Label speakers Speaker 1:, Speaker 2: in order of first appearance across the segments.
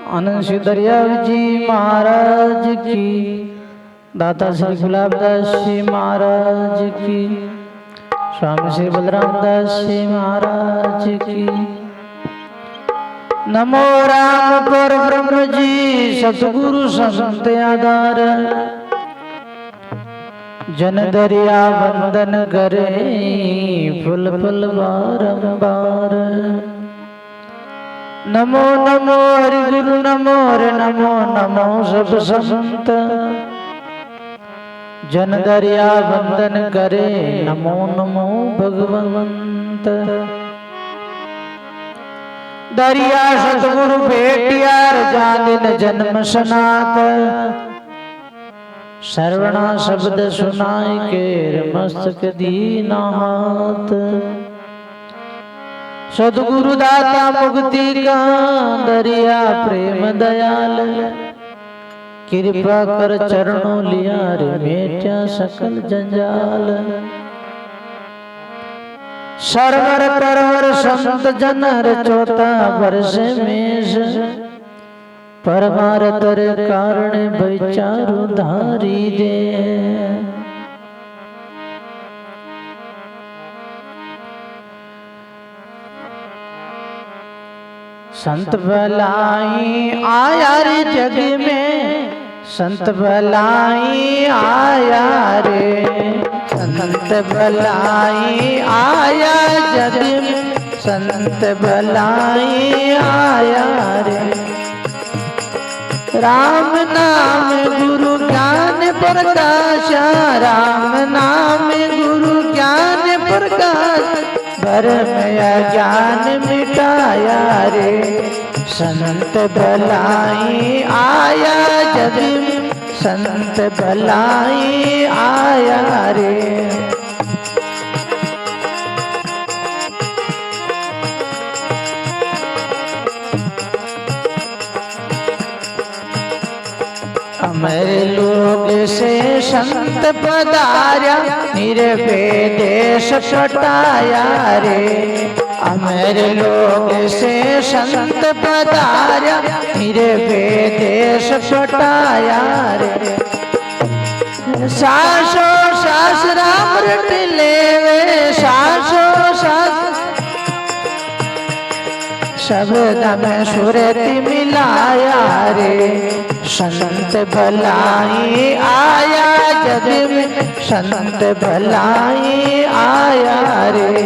Speaker 1: आनंद श्री दरियाव जी महाराज की, दाता श्री गुलाबदास जी महाराज की, स्वामी श्री बलराम दास जी महाराज की। नमो राम पर ब्रह्म जी सतगुरु संत आधार, जन दरिया वंदन करे फुल फुल बारंबार। नमो नमो हरि गुरु नमो रे नमो नमो सब संत, जन दरिया वंदन करे नमो नमो भगवंत। दरिया सतगुरु भेटियार जानिन जन्म सनात, श्रवणा शब्द सुनाई के मस्तक दीना हाथ। सदगुरु दाता मुक्ति का दरिया प्रेम दयाल, कृपा कर चरणों लिया रे मेटा सकल जंजाल। सरवर तरवर संत जनर चौथा वर्ष मेष, परमारथ कारण विचारु धारी दे। संत भलाई आया रे जग में, संत भलाई आया रे, संत भलाई आया जग में, संत भलाई आया रे। राम नाम गुरु ज्ञान प्रकाशा, राम नाम गुरु ज्ञान प्रकाश, भरम ज्ञान मिटाया रे। संत भलाई आया जग में, संत भलाई आया रे। मेरे लोग से संत पधारा, निर्भय देश छटाया रे। मेरे लोग से संत पधारा, निर्भय देश छटाया रे। सासो सास राम रट लेवे, सासो सास शब्द में सुरति मिलाया रे। संत भलाई आया जग में, संत भलाई आया रे।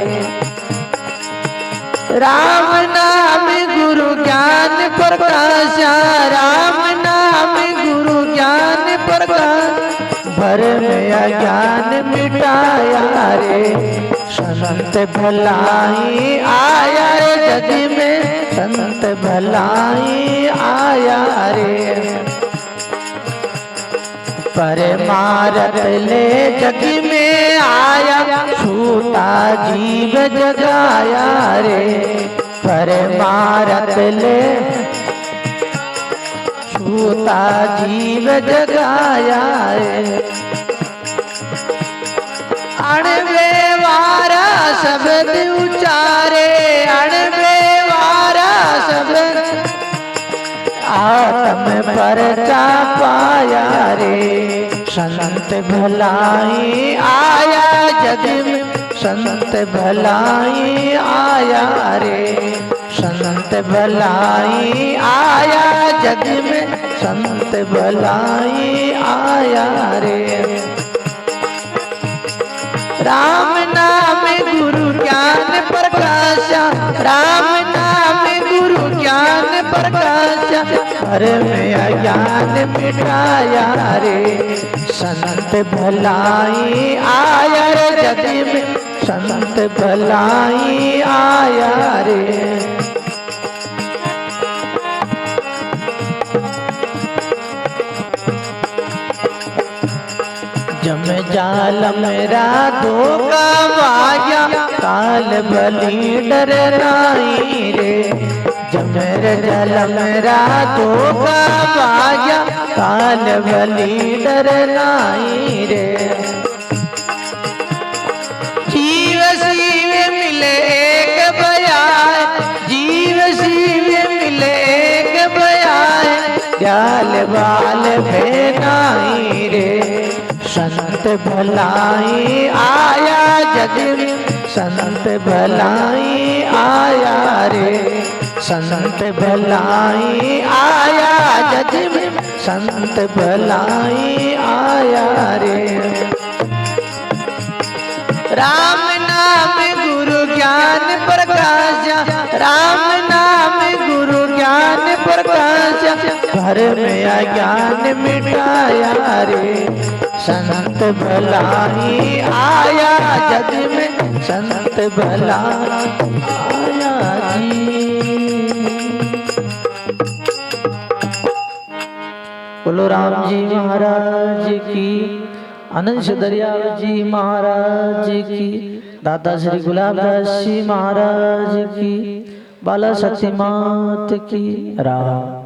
Speaker 1: राम नाम गुरु ज्ञान प्रकाशा, राम नाम गुरु ज्ञान प्रकाश, भरम ज्ञान मिटाया रे। संत भलाई आया रे जग में, संत भलाई आया रे। परमारथ ले जग में आया, छूता जीव जगाया रे। परमारथ ले छूता जीव जगाया रे। अणवे वारा शब्द उचारे, अणवे वारा शब्द आत्म परचा पाया रे। संत भलाई आया जग में, संत भलाई आया रे। संत भलाई आया जग में, संत भलाई आया रे। राम नाम गुरु ज्ञान प्रकाशा, राम नाम गुरु ज्ञान प्रकाशा, भरम ज्ञान मिटाया रे। संत भलाई आया रे जग में, संत भलाई आया रे। जम जाल मेरा धोखा वाया, काल बलि डर नाई रे। जमर जल मेरा धोखा वाया, काल बलि डर नाई रे। जीव शिव मिले एक बयान, जीव शिव मिले एक बयान, ग्याल बाल भेनाई रे संत भलाई आया जग में संत भलाई आया रे संत भलाई आया जग में संत भलाई आया रे राम नाम गुरु ज्ञान प्रकाश राम नाम गुरु ज्ञान प्रकाश घर में अज्ञान मिटाया रे संत भलाई आया जग में संत भलाई आया जी। बोलो राम जी महाराज की आनंद दरियाव जी महाराज की दादा श्री गुलाबदास जी महाराज की बाला सती मात की राम।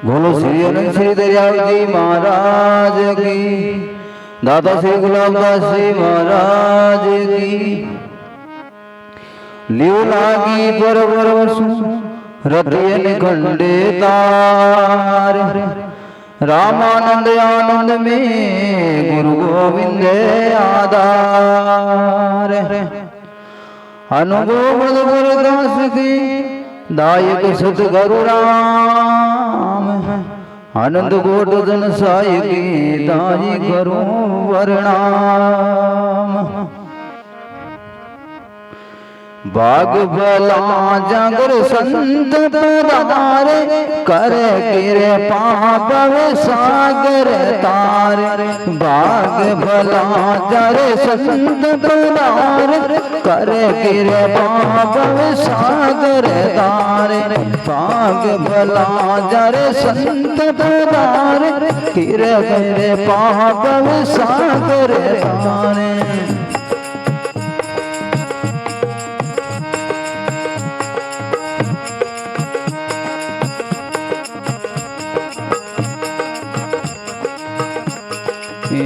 Speaker 2: बोलो श्री अनंत श्री दरियाव जी महाराज की दादा श्री गुलाबदास जी महाराज की लियो लागी परवर रतियन खंडे तार रामानंद आनंद में गुरु गोविंद आधार अनुभव गुरुदास की दायक सतगुरु राम आनंद गोट जन साई की दाई करो वर्णाम बाग भला जागर संत पदार कर किरे पाप सागर तार बाग भला जर संत पदार कर किरे पाप सागर तार बाग भला जर संत पदार किरे किरे पाप सागर तार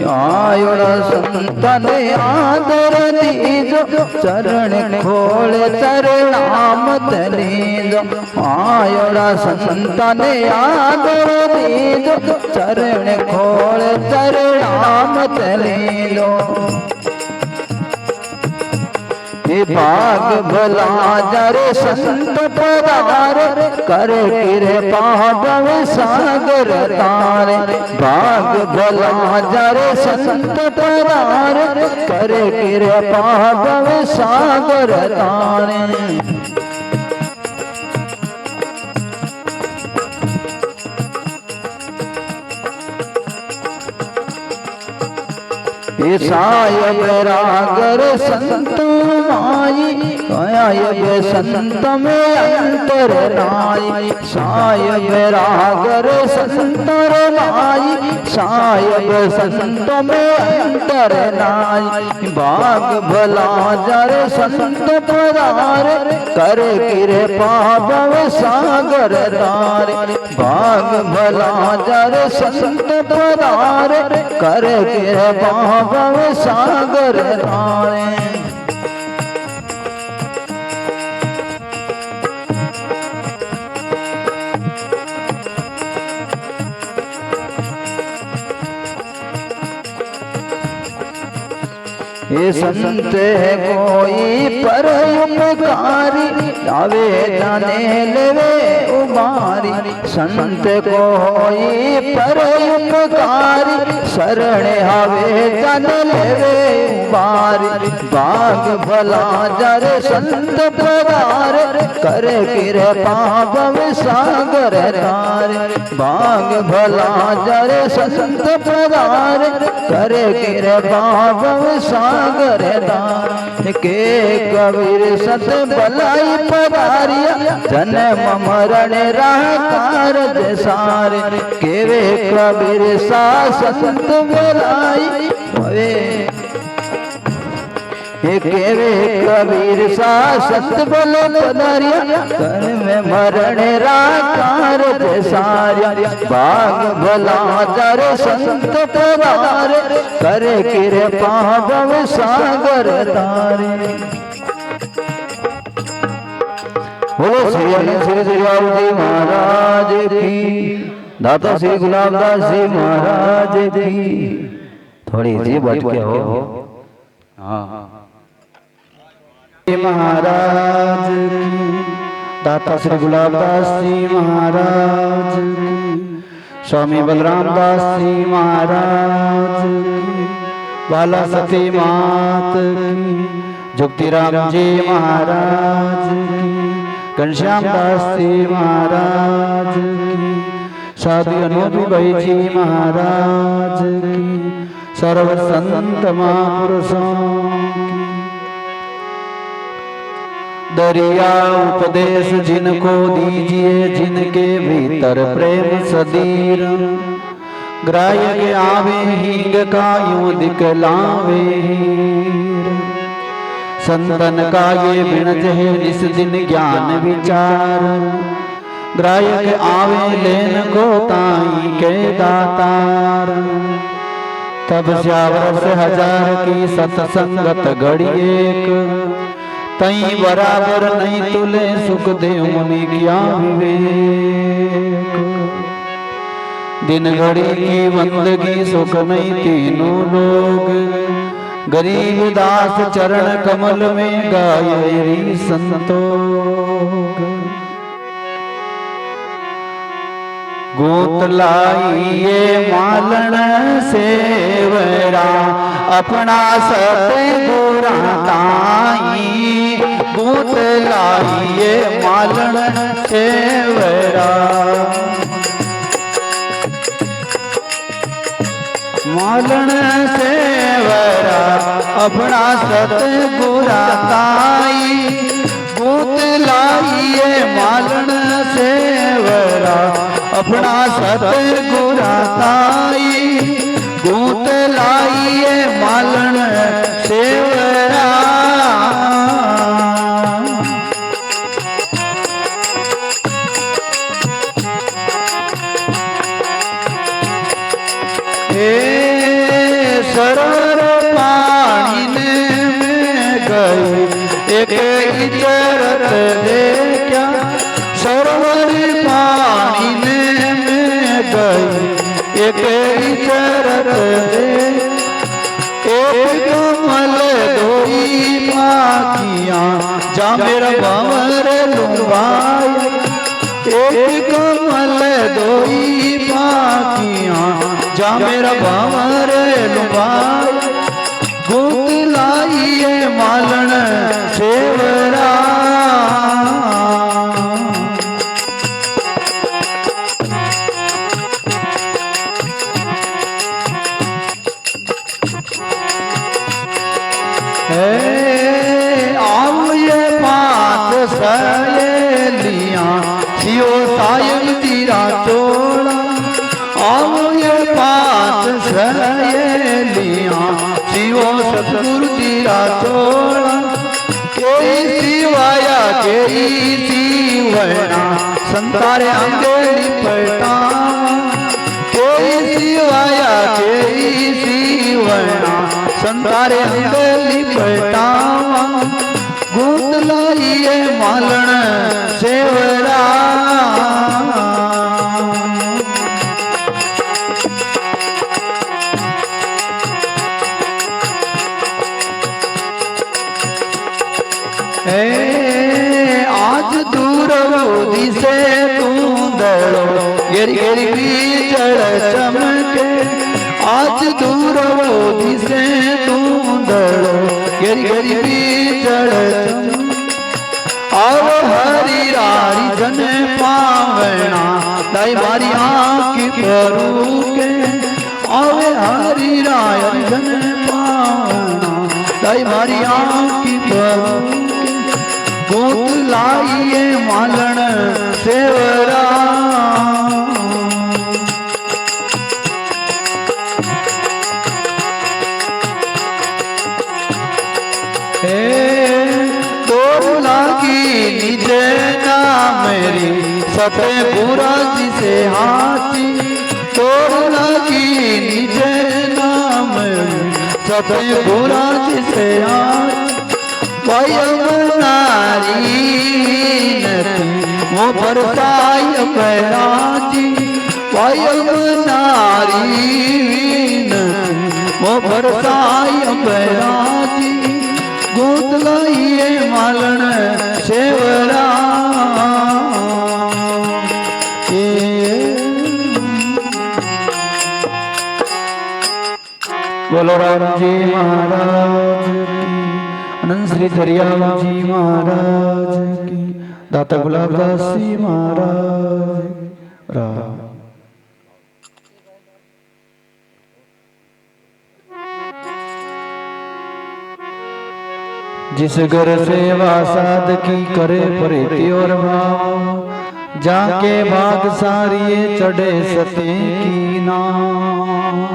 Speaker 2: आयोड़ा संतन आदर दीजो चरण खोल चरणामत लीजो आयोड़ा संतन आदर दीजो चरण खोल चरणामत लीजो भाग भला जरे संत पदार कर किरे पाप सागर तार भाग भला जरे संत पदार कर किरे पाप सागर तार सायब रागर संत माई आयब संत में अंतर नाई सायब रागर संतर माई सायब संत में अंतर नाई बाग भला जर संत पदार कर किरे पाप सागर तार बाग भला जर संत पदार कर किरे पाप सागर तारे ये संत है कोई पर उपकारी लावे जाने लेवे उबारी संत कोई पर उपकारी शरण आवे जाने लेवे उबारी बाग भला जर संत पदार कर किरे पाप सागर तार बाग भला जर संत पदार कर किरे पाप सागर सागर दार के कबीर सत भलाई पधारिया जन्म मरण राकार सारे केवे कबीर सा संत भलाई केवे कबीर सा सत बल पधारिया तन में मरण राकार सारिया भाग भला जर संत पधार करे कृपा भव सागर तारे। बोलो श्री अनंत श्री दयाल जी महाराज की, दाता श्री गुलाबदास जी महाराज की। थोड़ी जी बैठ के हो। हाँ
Speaker 1: महाराज की, दाता श्री गुलाबदास जी महाराज की, स्वामी बलराम दास जी महाराज की, बाला सती मात की, जुक्तिराम जी महाराज की, घनश्याम दास जी महाराज की, साधु अनूपी भाई जी महाराज की, सर्व संत महापुरुषों की। दरिया उपदेश जिनको दीजिए जिनके भीतर प्रेम सदीर, ग्राह्य के आवे हींग का यूं दिखलावे हीर। संतन का ये बिणज है निस दिन ज्ञान विचार, ग्राह्य के आवे लेन को ताई के दातार। तब श्यावर से हजार की सत्संगत घड़ी एक, तई बराबर नहीं तुले सुखदेव मुनि क्या विवेक। दिन घड़ी की बंदगी सुख नहीं तीनों लोग, गरीब दास चरण कमल में गाये संतोग। गोत लाइए मालन सेवरा अपना सतगुरा ताई, गोत लाइए मालन सेवरा। मालन सेवरा अपना सतगुरा ताई, गोत लाइए मालन सेवरा अपना सतगुरा ताई, गोत लाइए मालन सेवरा। सरोवर पानी में गई एक इजरत देखा, सरोवर पानी में गई एक इजरत दे। एक कमल दोई पाखियाँ जा मेरा भंवर लुभाया, एक कमल दोई पाखियाँ जा मेरा भंवर लुभाया। गोत लाइए मालन सेवरा। आओ ये पांच सहेलियां सियो सायल तीरा चोला, आओ ये पांच सहेलियां सियो सतगुरु तीरा चोला। केई सिवाया केई सिवना संतारे अंगेली पटावा, केई सिवाया केई सिवना संतारे अंगेली पटावा। गोत लाइए मालन सेवरा। आज दूर रोदी से कूंदड़ो गिर गिर बीचड़ चमके, आज दूर रोदी से कूंदड़ो गिर गिर बीचड़ चमके। आओ हरी रारी जन पावना दाई मारी आँख परू के, आओ हरी रारी जन पावना
Speaker 2: ताई मारी आँख की गोत लाइए मालन सेवरा नीचे ना मेरी सतपुरा जी से हाथी तोड़ लगी नीचे ना मेरी सतपुरा जी से हाथी नारी वो बरसाई पैराजी नारी वो बरसाई पैराजी गोद लाइए मालन सेवरा बोलो राम जी महाराज की अनंत श्री दरियाल जी महाराज की दाता गुलाबदास जी महाराज राम। जिस घर सेवा साध की करे प्रीति और भाव जाके भाग सारिये चढ़े सते की नाम।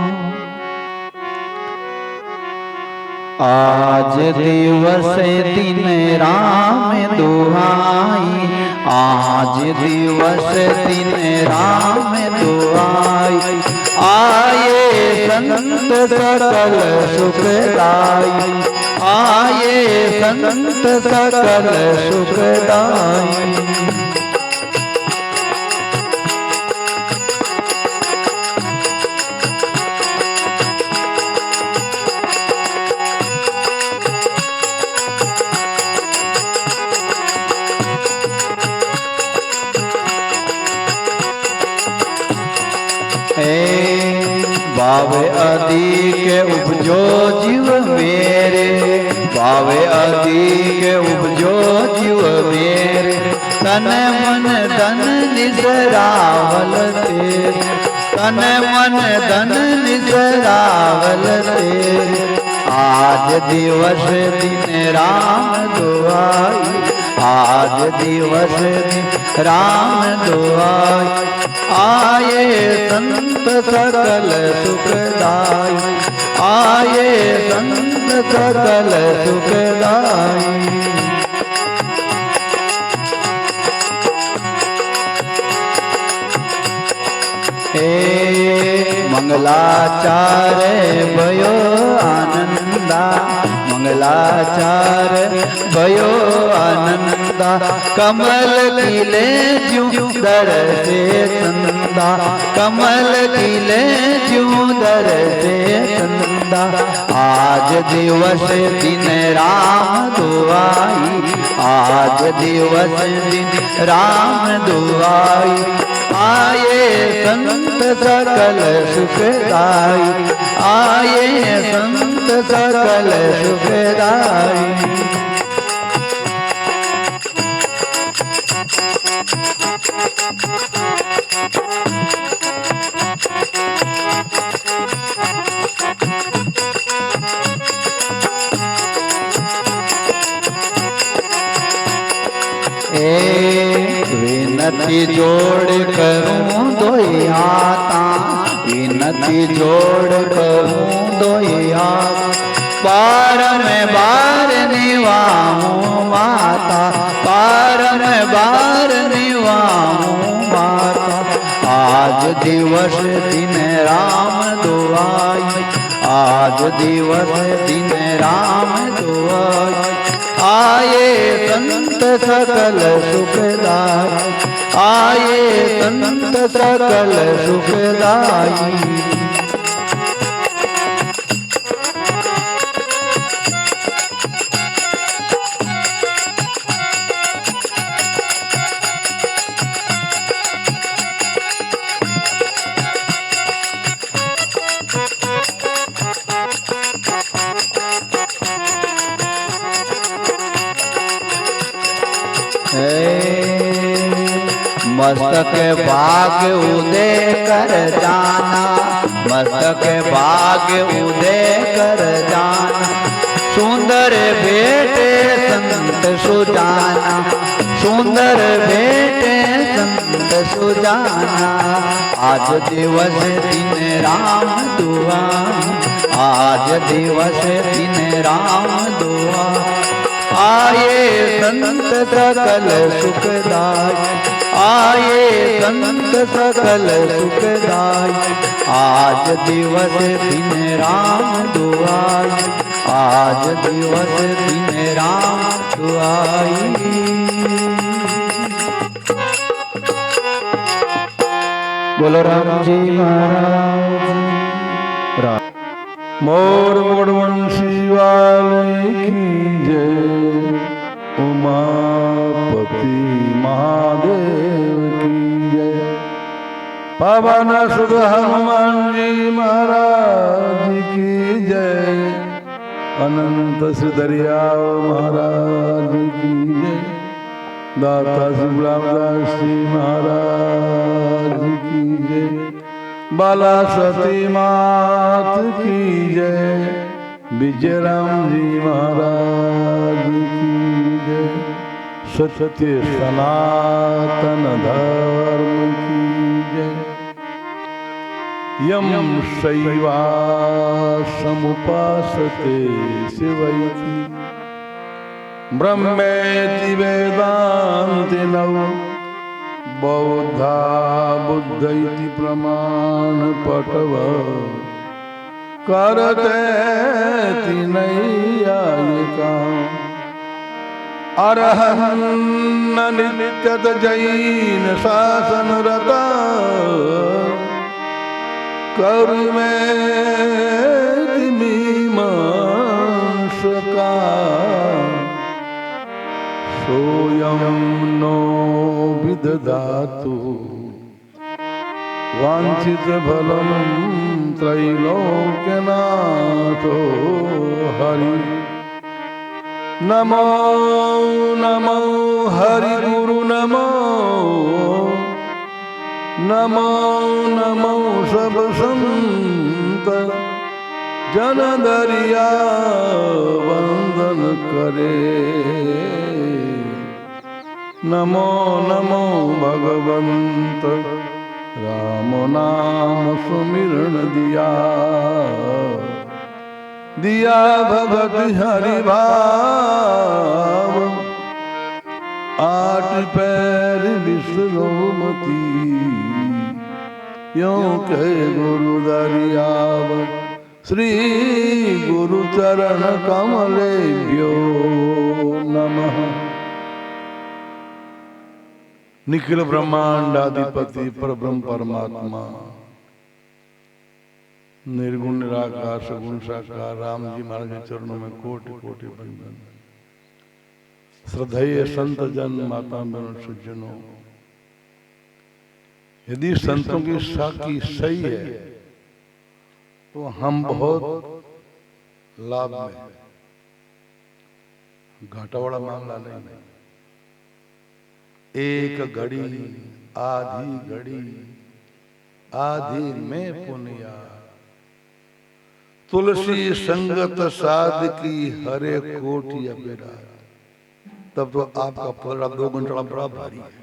Speaker 2: आज दिवस दिन राम दुहाई आज दिवस दिन राम दुहाई आए संत सकल सुखदाई आए संत सकल सुखदाई। बावे आदि के उपजो जीव मेरे बावे आदि के उपजो जीव मेरे तन मन धन निसरावल तेरे तन मन धन निसरावल तेरे। आज दिवस दिन राम दुआई आज दिवस दिन राम दुआई आए संत सकल सुखदाई आए संत सकल सुखदाई। मंगलाचार भयो आनंदा मंगलाचार भयो आनंदा कमल खिले ज्यों दर से चंदा कमल खिले ज्यों दर से चंदा। आज दिवस दिन राम दुआई आज दिवस दिन राम दुआई आए संत सकल सुखदाई आए संत सकल सुखदाई। विनती जोड़ करूं दोई आता विनती जोड़ करूं दोई आता पार में बार निवाऊं माता पार में बार निवाऊं माता। आज दिवस दिन राम दुआई आज दिवस दिन राम दुआई आए संत सकल सुखदाई आए संत सकल सुखदाई। मस्तक भाग उदय कर जाना मस्तक भाग उदय कर जाना सुंदर सुंदर बेटे संत सुजाना, सुंदर बेटे संत सुजाना। आज दिवस दिन राम दुआ, आज दिवस दिन राम दुआ। आए संत सकल सुखदाय, आए संत सकल सुखदाय। आज दिवस दिन राम दुआई, आज दिवस दिन राम दुआई।
Speaker 1: बोलो राम जी महाराज।
Speaker 3: मोर मुड़वंशी वाले की जय, उमापति महादेव की जय। पवन सुत हनुमान जी महाराज की जय, अनंत सुदरियाव महाराज की जय। दाता श्री गुलाबदास जी महाराज की जय। बाला सती मात की जय, विजय राम जी महाराज की जय। सत्य सनातन धर्म की जय। यम शैवा समुपासते शिवैति, ब्रह्मेति वेदान्ति नव। बौद्धा बुद्धैति प्रमाण पटव, करते नैयायिका। अरहन्न नित्यत जैन शासन रता, कर्मेति मीमांसका। सोऽयं नो विदधातु वांछित फलं त्रैलोक्यनाथो हरि। नमो नमो हरि गुरु नमो, नमो नमो सब संत। जन दरिया वंदन करे, नमो नमो भगवंत। राम नाम सुमिरन दिया, दिया भगत हरि भाव। आठ पैर विश्रोमती, यों कहे गुरु दरियाव। श्री गुरु चरण कमलेभ्यो नमः। निखिल ब्रह्मांडाधिपति परब्रह्म परमात्मा, निर्गुण निराकार सगुण साकार राम जी महाराज के चरणों में कोटि कोटि वंदन। श्रद्धेय संत जन माता बहन सज्जनों, यदि संतों की साखी सही है तो हम बहुत लाभ में, घाटा वाला मामला नहीं। एक घड़ी आधी घड़ी आधी में पुनिया, तुलसी संगत साध की हरे कोटि अबेरा। तब तो आपका पलड़ा 2 घंटा बड़ा भारी है।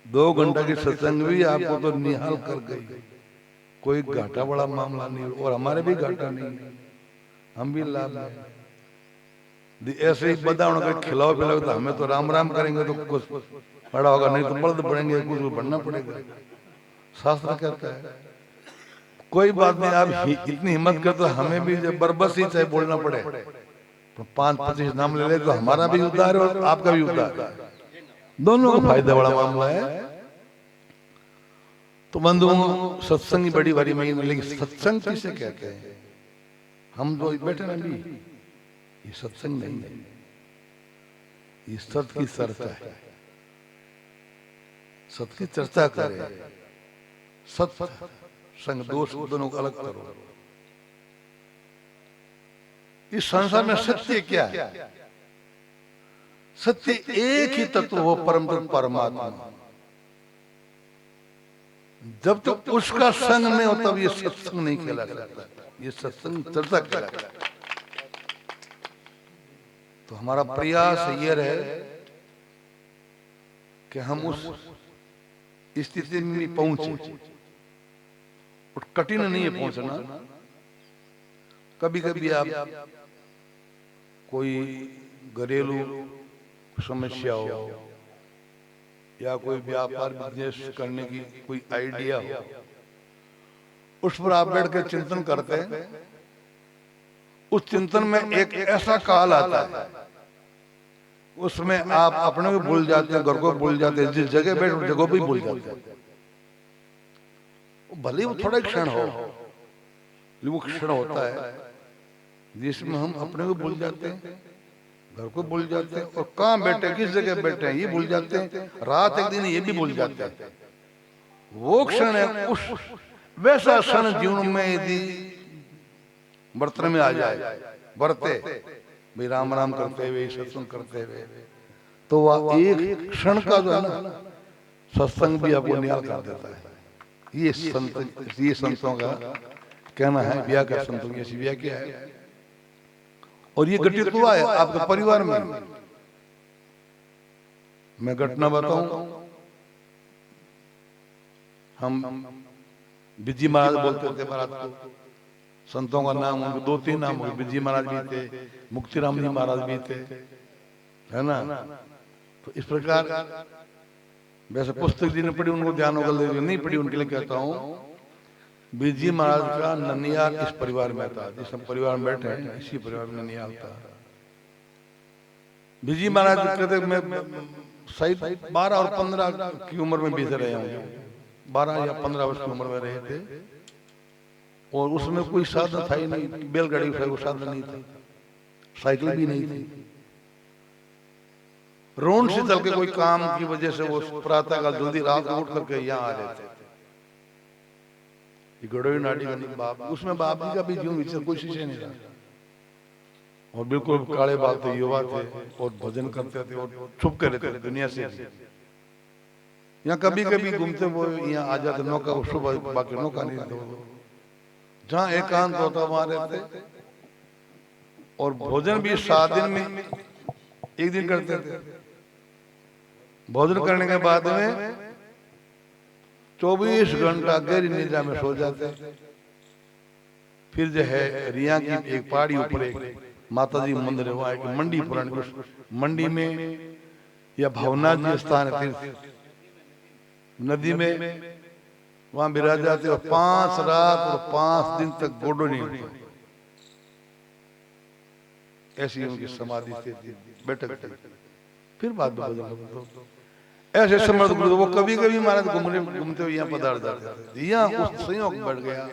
Speaker 3: 2 घंटा की सत्संग भी आपको तो निहाल कर गई। कोई घाटा बड़ा मामला नहीं, और हमारे भी घाटा नहीं, हम भी लाभ है। ऐसे ही बदावण का खिलाओ पिलाओ तो हमें तो राम राम करेंगे तो कुछ बड़ा होगा, नहीं तो बल्द पड़ेंगे, कुछ बढ़ना पड़ेगा। शास्त्र कहता है कोई बात नहीं, आप इतनी हिम्मत कर तो हमें भी जब बरबस ही चाहे बोलना पड़े तो 5-25 नाम ले ले तो हमारा भी उद्धार है और आपका भी उद्धार है, दोनों को फायदा बड़ा मामला है। तो बंधुओं, सत्संग ही बड़ी भारी महीने, लेकिन सत्संग किसे कहते हैं? हम जो बैठे ना भी, ये सत्संग नहीं है, ये सत की चर्चा है। सत की चर्चा करें, सत संग दोष दोनों को अलग करो। इस संसार में सत्य क्या है? सत्य एक ही तत्व हो, परम तत्व परमात्मा। जब तक उसका संग नहीं हो तब ये सत्संग नहीं कहला सकता, ये सत्संग चर्चा कहलाता है। तो हमारा प्रयास ये रहे कि हम उस स्थिति में पहुंचे। और कठिन नहीं है पहुंचना। कभी कभी आप कोई घरेलू समस्या हो या कोई व्यापार बिजनेस करने की कोई आइडिया हो, उस पर आप बैठ के चिंतन करते हैं। उस चिंतन में एक ऐसा काल आता है, उसमें आप अपने को भूल जाते हैं, घर को भूल जाते हैं, जिस जगह बैठ उस जगह भी भूल जाते हैं। भले वो थोड़ा क्षण हो, लेकिन वो क्षण होता है जिसमें हम अपने को भूल जाते हैं, घर को भूल जाते हैं, और कहाँ बैठे किस जगह बैठे हैं ये भूल जाते हैं, रात एक दिन ये भी भूल जाते हैं। वो क्षण है, उस वैसा क्षण जीवन में यदि बर्तन में आ जाए, बरते भाई राम राम करते हुए सत्संग करते हुए, तो वह एक क्षण का जो है ना सत्संग भी आपको निहाल कर देता है। ये संतों का कहना है, ब्याह का संतों की ऐसी ब्याह क्या है। और ये घटित हुआ है आपके परिवार में। मैं घटना बताऊं, हम बिजी महाराज बोलते थे महाराज को, संतों का नाम उनके 2-3 नाम हो, बिजी महाराज भी थे, मुक्तिराम जी महाराज भी थे, है ना। तो इस प्रकार वैसे पुस्तक जी ने पढ़ी उनको ध्यान होगा, नहीं पढ़ी उनके लिए कहता हूँ, बिजी महाराज का ननियाल इस परिवार में था, जिस हम परिवार में बैठे हैं इसी परिवार में ननियाल था। बिजी महाराज कहते मैं शायद 12 और 15 की उम्र में बीते रहे होंगे, 12 या 15 वर्ष की उम्र में रहे थे। और उसमें कोई साधन था ही नहीं, बैलगाड़ी का कोई साधन नहीं था, साइकिल भी नहीं थी। रोड से चल के कोई काम की वजह से वो प्रातः काल जल्दी रात को उठ करके यहाँ आ रहे थे। गड़ोई नाटी का बाप, उसमें बाप जी का भी जीवन विचार कोई शीशे नहीं था, और बिल्कुल काले बाल थे, युवा थे, और भजन करते थे और छुप के रहते थे दुनिया से। यहाँ कभी कभी घूमते वो यहाँ आ जाते, नौका सुबह, बाकी नौका नहीं थे, जहाँ एकांत होता वहां रहते। और भोजन भी 7 दिन में एक दिन करते थे। भोजन करने के बाद में 24 घंटा गहरी निद्रा में सो जाते। फिर जो है रिया की एक पहाड़ी ऊपर एक माता जी मंदिर है, वहां एक मंडी पुरानी, उस मंडी में या भावनाथ जी स्थान है तीर्थ नदी में, वहां विराज जाते और 5 रात और 5 दिन तक गोडो नहीं उठते। ऐसी उनकी समाधि थी, बैठक थी। फिर बाद में ऐसे समर्थ गुरु, वो कभी कभी महाराज घूमते हुए यहाँ पधार जाते थे। यहाँ उस संयोग बढ़ गया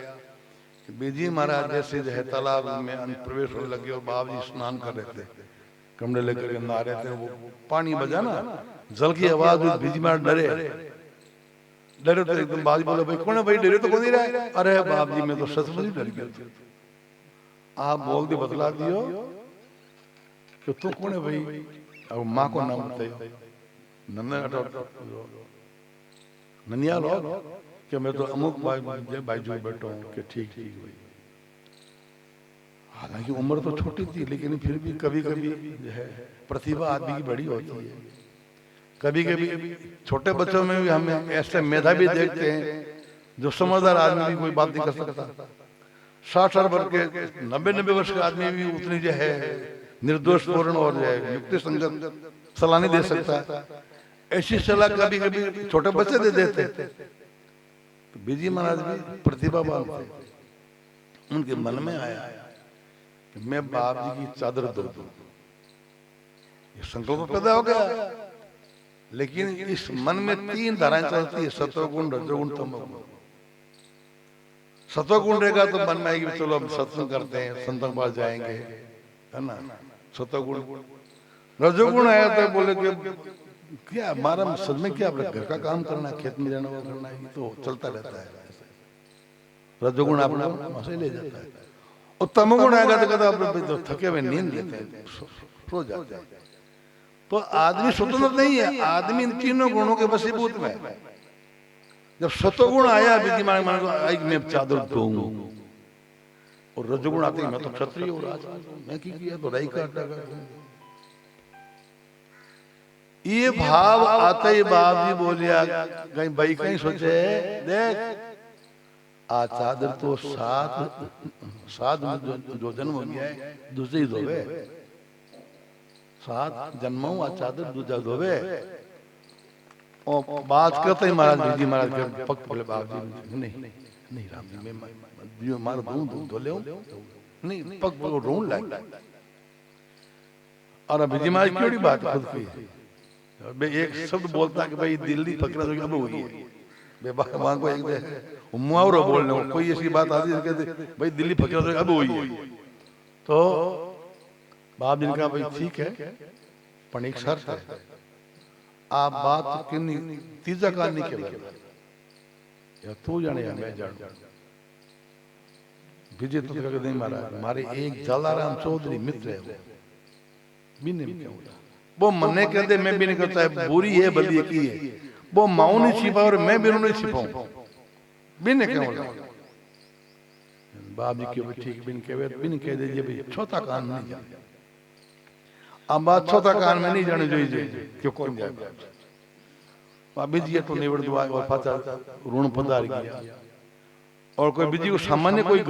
Speaker 3: कि बेजी महाराज जैसे जो है तालाब में प्रवेश होने लगे और बाबा जी स्नान कर रहे थे, कमरे लेकर के नहा रहे थे। वो पानी बजा ना, जल की आवाज हुई, बेजी महाराज डरे तो एकदम बाबा जी बोले भाई कौन है भाई, डरे तो कौन ही रहा। अरे बाबा जी मैं तो सचमुच ही डर गया। आप बोल दे बतला दियो कि तू कौन है भाई। अब माँ को नाम बताइए, ननियाल हो कि मैं तो अमुक भाई जो बैठा हूँ कि ठीक ठीक भाई। हालांकि उम्र तो छोटी थी, लेकिन फिर भी कभी कभी जो है प्रतिभा आदमी की बड़ी होती है। कभी कभी छोटे बच्चों में भी हमें ऐसे मेधावी देखते हैं जो समझदार आदमी भी कोई बात नहीं कर सकता। 60 वर्ष के 90 वर्ष के आदमी भी उतनी जो है निर्दोष पूर्ण और जो है युक्ति संगत सलाह नहीं दे सकता। ऐसी सलाह कभी कभी छोटे बच्चे दे देते। तो बिजी महाराज भी प्रतिभावान थे। उनके मन में आया कि मैं बाप जी की चादर दो दूं। ये संकल्प पैदा हो गया। लेकिन इस मन में 3 धाराएं चलती है, सत्वगुण, रजोगुण, तमोगुण। सत्वगुण रहेगा तो मन में आएगी चलो हम सत्संग करते हैं, संतों के पास जाएंगे, है ना, सत्वगुण। रजोगुण आया तो बोले कि क्या हमारा सच में क्या घर का काम करना, खेत में जाना, वो करना, ये तो चलता रहता है। रजोगुण आपको ले जाता है। और तमोगुण आएगा तो कहता आप थके हुए नींद लेते हैं, सो जाते हैं। तो आदमी स्वतंत्र नहीं है, आदमी इन तीनों गुणों के वशीभूत में। जब सत्वगुण आया दिमाग में मैं चादर दूंगा, और रजोगुण आते मैं तो क्षत्रिय हूँ, मैं की किया तो राई का ये भाव आते ही बाप जी बोलिया कहीं भाई कहीं सोचे देख आ चादर तो सात में जो जन्म हो गया है दूसरे ही धोवे, 7 जन्मों आ चादर दूजा धोवे। और बात करते ही महाराज बीजी महाराज के पग पकड़े बाप जी, नहीं नहीं राम जी मैं मार दूं धो ले नहीं पग पकड़ रोन लग। और बीजी महाराज क्यों बात खुद की बे एक शब्द बोलता कि भाई दिल्ली फकरा तो अब हुई है बे बात को एक मुहावरा बोलने कोई ऐसी बात आती है कहते भाई दिल्ली फकरा तो अब हुई है। तो बाप जी ने कहा भाई ठीक है पर एक शर्त है, आप बात किन्नी तीजा काल नहीं के या तू जाने या मैं जानू विजय तो करके नहीं मारा हमारे एक जलाराम चौधरी मित्र है भी नहीं क्या होता वो मन्ने कहते मैं भी नहीं करता है बुरी है बल्दी की है वो माऊ नहीं छिपा और मैं भी नहीं छिपाऊं भी नहीं क्या होता बाप जी क्यों ठीक बिन कहे बिन कह दीजिए भाई छोटा कान नहीं जाने अब बात छोटा कान में नहीं जाने जो क्यों कौन जाए बाबी जी तो निवड़ दुआ और फाचा ऋण पधार गया और कोई बीजी को सामान्य कोई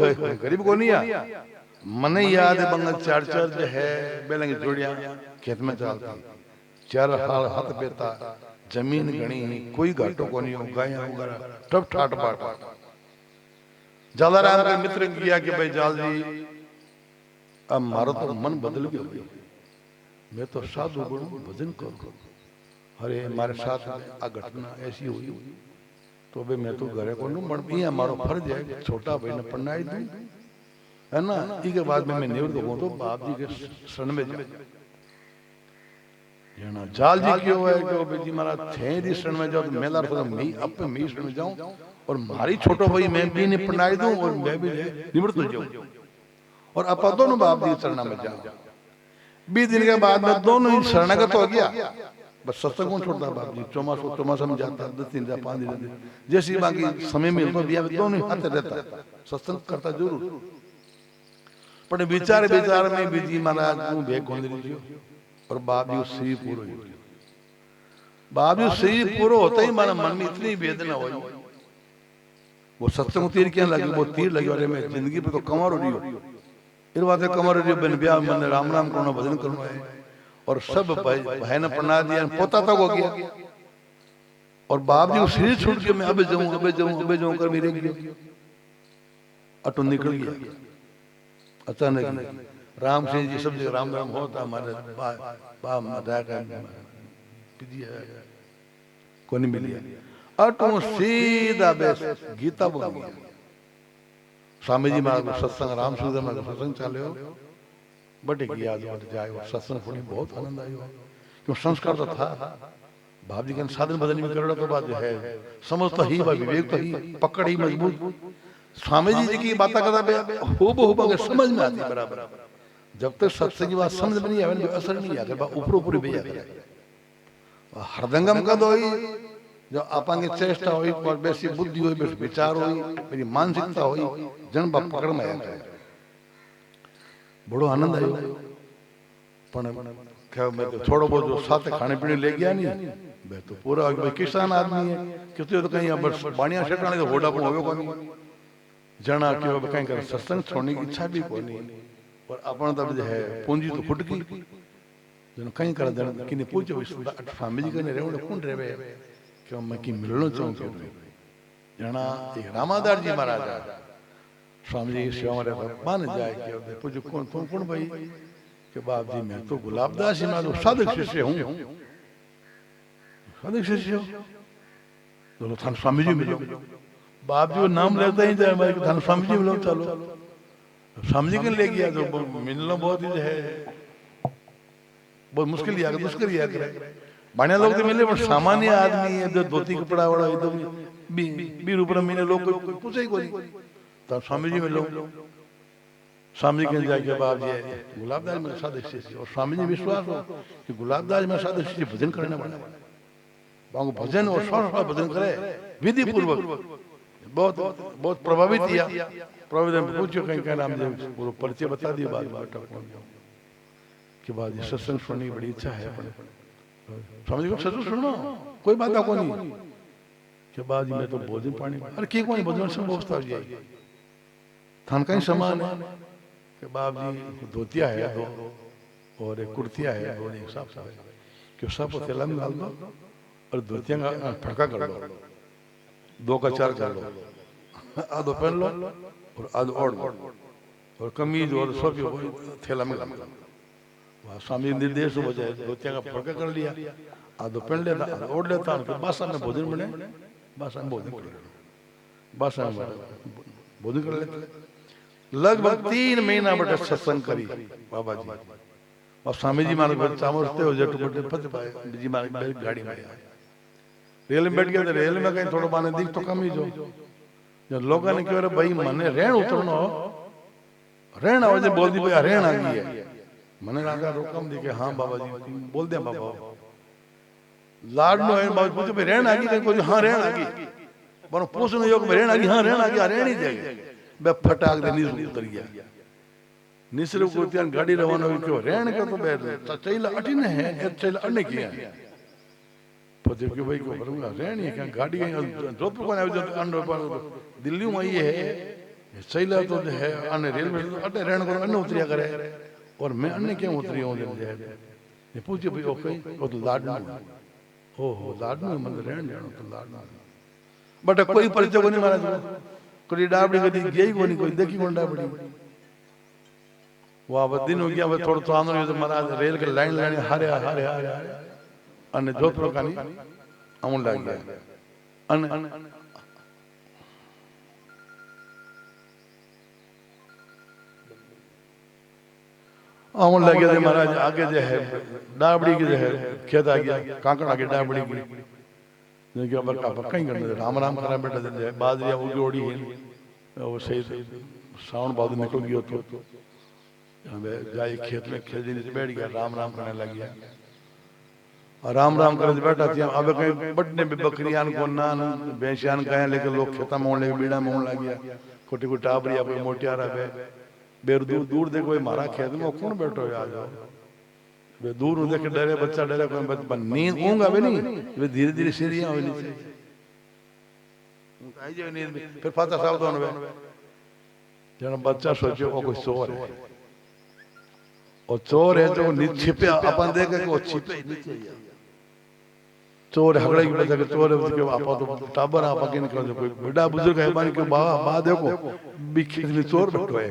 Speaker 3: गरीब को नहीं आ मने याद है बंगल 4 जो है बेलंग जोड़िया खेत में चलता 4 हाल हाथ बेता जमीन गणी कोई घाटो को नहीं हो गाया वगैरह टप ठाट बाट जलाराम के मित्र किया कि भाई जाल जी अब मारो तो मन बदल गया मैं तो साधु बनूं भजन करूं अरे हमारे साथ आ घटना ऐसी हुई तो भाई मैं तो घरे को नहीं हमारो फर्ज है छोटा भाई ने पढ़नाई दूं है ना इसके बाद में मैं निवृत्त हूं तो बाप जी के शरण में जाना जाल जी क्यों है कि बेटी महाराज थे दी शरण में जाओ तो मैं लार तो मैं अब मैं शरण में जाऊं और मारी छोटो भाई मैं भी नहीं पढ़नाई दूं और मैं भी निवृत्त हो जाऊं और अपन दोनों बाप जी शरण में जाओ 20 दिन के बाद में दोनों ही शरणागत हो गया बस सत्संग कौन छोड़ता बाप जी चौमासा में जाता 10 दिन 5 दिन जैसी बाकी समय मिलता दिया दोनों ही हाथ रहता सत्संग करता जरूर पर विचार में बीजी महाराज तू भे कौन लीजियो और बाप जी श्री पूरो बाप जी श्री पूरो होता ही हमारा मन में इतनी वेदना हुई वो सत्संग तीर क्या लगी वो तीर लगी अरे मैं जिंदगी पे तो कमर हो रही हो इस बात कमर हो रही बन ब्याह मन राम राम करना भजन करना है और सब भाई ने प्रणाम दिया पोता तक हो गया और बाप जी शरीर छूट के मैं अब जाऊं कर मेरे गया अटो निकल गया अचानक राम सिंह जी सब जगह राम राम होता हमारे बा मजा का को नहीं मिली अटो सीधा बेस गीता बोल गया स्वामी जी महाराज सत्संग राम सुधर में सत्संग चाले हो बड़े की याद बढ़ जाए और सत्संग सुनी बहुत आनंद आयो क्यों संस्कार तो था बाप जी के साधन बदल में करना तो बात जो है समझ तो ही विवेक तो ही पकड़ ही मजबूत स्वामी जी की बात करता हो समझ में आती बराबर जब तक सत्संग की बात समझ में नहीं आवे जो असर नहीं आता ऊपर ऊपर भी जाता हरदंगम का दो जो आपन चेष्टा हुई और बेसी बुद्धि हुई बेसी विचार हुई मेरी मानसिकता हुई जन बाप पकड़ में आया बड़ो आनंद आयो पण मैं तो थोड़ा बहुत जो साथ खाने पीने ले गया नहीं मैं तो पूरा भाई किसान आदमी है कितने तो कहीं बस बाणिया सेटाने तो होड़ा पण होवे कोनी जना के कहीं कर सत्संग छोड़ने की इच्छा भी कोनी और अपन तब जो है पूंजी तो फुट गई जन कहीं कर जन किने पूछो इस फैमिली कने रेवड़े कौन रेवे क्यों मैं की मिलनो चाहूं के जना एक रामादास जी महाराज स्वामी जी सेवा में मान जाए कि पूछो कौन तुम कौन भाई कि बाप जी मैं तो गुलाबदास जी मैं साधक शिष्य हूं साधक शिष्य तो थान स्वामी जी मिलो बाप जी वो नाम लेता ही जाए भाई थान स्वामी जी मिलो चलो स्वामी जी के ले गया तो मिलना बहुत ही है बहुत मुश्किल याद करे बढ़िया लोग तो मिले पर सामान्य आदमी है जो धोती कपड़ा वाला एकदम 20 रुपये महीने लोग पूछे ही कोई तो स्वामी जी मिलो स्वामी जी के जाके बाप जी गुलाबदास में साधक शिष्य और स्वामी जी विश्वास हो कि गुलाबदास में साधक शिष्य भजन करने वाला बाबू भजन और स्व भजन करे विधि पूर्वक बहुत बहुत प्रभावित किया प्रभावित पूछो कहीं का नाम पूरा परिचय बता दिया बात कि बात सत्संग सुनने की बड़ी इच्छा है स्वामी जी को सचो सुनो कोई बात को नहीं कि बाजी मैं तो भोजन पानी अरे की कोनी भोजन सब व्यवस्था हो जाए थान कहीं समान है कि बाप जी धोतिया है दो और एक कुर्तिया है दो एक साफ साफ कि सब को थैला में डाल दो और धोतिया का फड़का कर लो 2 का 4 कर लो आधो पहन लो और आधो ओढ़ लो और कमीज और सब थैला में डाल दो वहाँ स्वामी निर्देश हो जाए धोतिया का फड़का कर लिया आधो पहन लेता आधो ओढ़ लेता उनके बासा में भोजन बने बासा में भोजन कर लेता बासा में भोजन कर लेते लगभग 3 महीना बटे सत्संग करी बाबा जी और स्वामी जी मारे बच्चा समझते हो जट बटे पत पाए जी मारे गाड़ी में आए रेल में बैठ गए तो रेल में कहीं थोड़ा माने दिख तो कम ही जो जब लोगों ने कहा भाई मने रेण उतरनो रेण आवाज बोल दी भाई रेण आ गई है मने लगा रोकम दी के हाँ बाबा जी बोल दे बाबा लाड नो है बाबा पूछे भाई रेण आ गई कोई हाँ रेण आ गई पर पूछने योग में रेण आ गई हाँ रेण आ गई रेण ही जाएगी बे फटाक दे नीचे उतर गया निसरे को त्यान गाड़ी रवाना हुई क्यों रेण के तो बे चैला अटिने है एक चैला अने किया पते के भाई को करूंगा रेण है क्या गाड़ी जोधपुर को आवे जो अंडर पर दिल्ली में आई है चैला तो है अने रेल में अटे रेण को अने उतरिया करे और मैं अन्य क्यों उतरी हूं ये पूछे भाई ओके वो तो लाडनू हो लाडनू मतलब रहन जानो तो लाडनू बट कोई परिचय को नहीं महाराज कोई डाबड़ी कदी गई को नहीं कोई देखी कौन डाबड़ी वहां दिन हो गया वो थोड़ा तो आंदोलन तो महाराज रेल के लाइन लाइन हारे हारे हारे अन्य जोधपुर का नहीं अमूल लग गया अन्य आउन लगे थे महाराज आगे जो है डाबड़ी की जो है खेत आ गया कांकड़ आगे डाबड़ी की जो कि अब कहीं करने राम राम करा बेटा दे बाजरिया उगी ओड़ी है वो सही साउंड बाद निकल गया तो जाए खेत में खेत नीचे बैठ गया राम राम करने लग गया और राम राम करने बैठा थी अब कहीं बटने पे बकरियान को नान भैंसियान कहे लेकिन लोग खेता में होने बीड़ा में होने लग गया कोटी कोई टाबरिया कोई मोटियारा पे बेर दूर दूर देखो ये मारा खेत में कौन बैठो आ जाओ वे दूर देखे डरे बच्चा डरे कोई बच्चा नींद ऊँग आवे नहीं वे धीरे धीरे सीढ़ियां हो नीचे आई जाए नींद में फिर पता सावधान हुए जब बच्चा सोचे वो कोई चोर है और चोर है जो नीचे छिपे अपन देखे वो छिपे नीचे चोर हगड़े की वजह से चोर है उसके आपा तो टाबर आपा के निकल कोई बड़ा बुजुर्ग है बानी के बा देखो बिखी में चोर बैठो है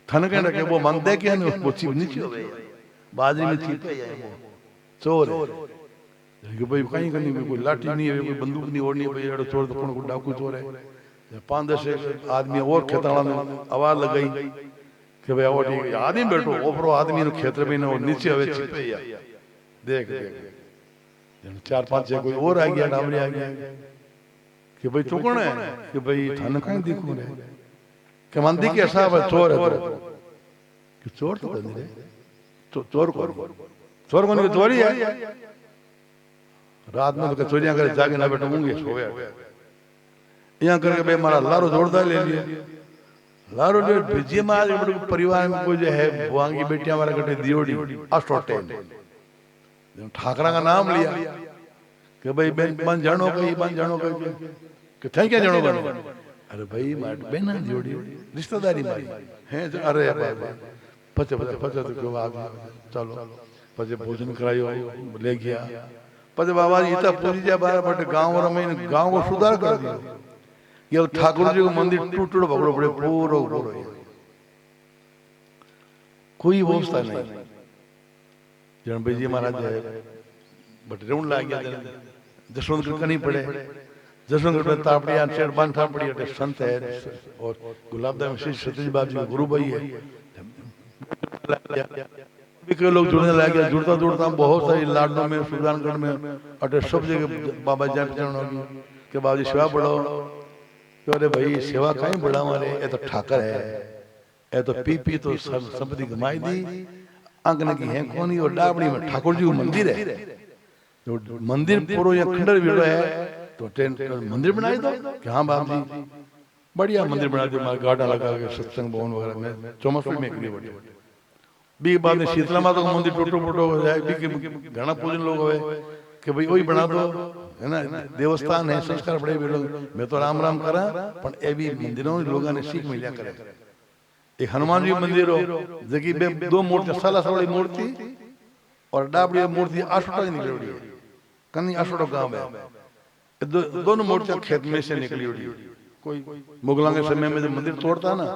Speaker 3: थन के रखे वो मन दे के वो छिप नीचे हो गई बाजरी में छिपे है वो चोर है कि भाई कहीं कहीं कोई लाठी नहीं है कोई बंदूक नहीं ओढ़नी है भाई एड़ो चोर तो कौन को डाकू चोर है 5-10 आदमी और खेताड़ा में आवाज लगाई कि भाई वो ठीक आदमी बैठो ओपरो आदमी ने खेत में और नीचे हवे छिपे या देख देख 4-5 कोई और आ गया डाबरी आ गया कि भाई तू कौन है कि भाई थन कहीं दिखू रे कि मंदी के हिसाब चोर है कि चोर तो बंदी रे चोर कौन की चोरी है रात में तो चोरियां करे जाके ना बैठो ऊँगे सोया यहाँ करके भाई हमारा लारो जोरदार ले लिया लारो ले भेजिए में आज परिवार में कोई जो है बुआंगी बेटियां वाला कटे दियोड़ी अस्टोटेन ठाकरा का नाम लिया कि भाई बन जानो कहीं कि थे क्या जानो बनो अरे भाई माट बेना दियोड़ी रिश्तेदारी मारी हैं अरे पचे तो क्यों आ गया चलो पचे भोजन करायो ले गया पचे बाबा जी इतना पूरी जा बार बट गांव में गांव को सुधार कर दिया ये ठाकुर जी को मंदिर टूटड़ो भगड़ो पड़े पूरो कोई व्यवस्था नहीं जन भाई जी महाराज है बट रेउन लाग गया जसवंत करनी पड़े जसवंत में तापड़िया शेर बांध तापड़ी अटे संत है और गुलाबदास श्री सतीश बाबू जी गुरु भाई है भी कई लोग जुड़ने लग गया जुड़ता बहुत सारी लाडनों में सुल्तानगढ़ में अटे सब जगह बाबा जान होगी कि बाबा जी सेवा बढ़ाओ तो अरे भाई सेवा कहीं बढ़ा हमारे ये तो ठाकर है ये तो पी तो संपत्ति कमाई दी अंकने की है कौन और डाबड़ी में ठाकुर जी को मंदिर है तो मंदिर पूरा या खंडर भी है तो मंदिर बनाई दो कि हाँ बाबा जी बढ़िया मंदिर बना दिया गार्डन लगा के सत्संग भवन वगैरह में चौमसपुर में एक लिए बी बाद में शीतला माता का मंदिर टूटो फूटो हो जाए, बी के घना पूजन लोग हुए कि भाई वही बना दो, है ना, देवस्थान है, संस्कार बड़े भी लोग, मैं तो राम राम करा, पण ए भी मंदिरों लोगों ने सीख मिलिया करे। एक हनुमान जी मंदिर हो, जबकि दो मूर्ति, साला सावड़ी मूर्ति और डाबड़ी मूर्ति आशुटा निकली हुई है, कन्नी आशुटो गांव है, दोनों मूर्तियां खेत में से निकली हुई है। कोई मुगलों के समय में जब मंदिर तोड़ता ना,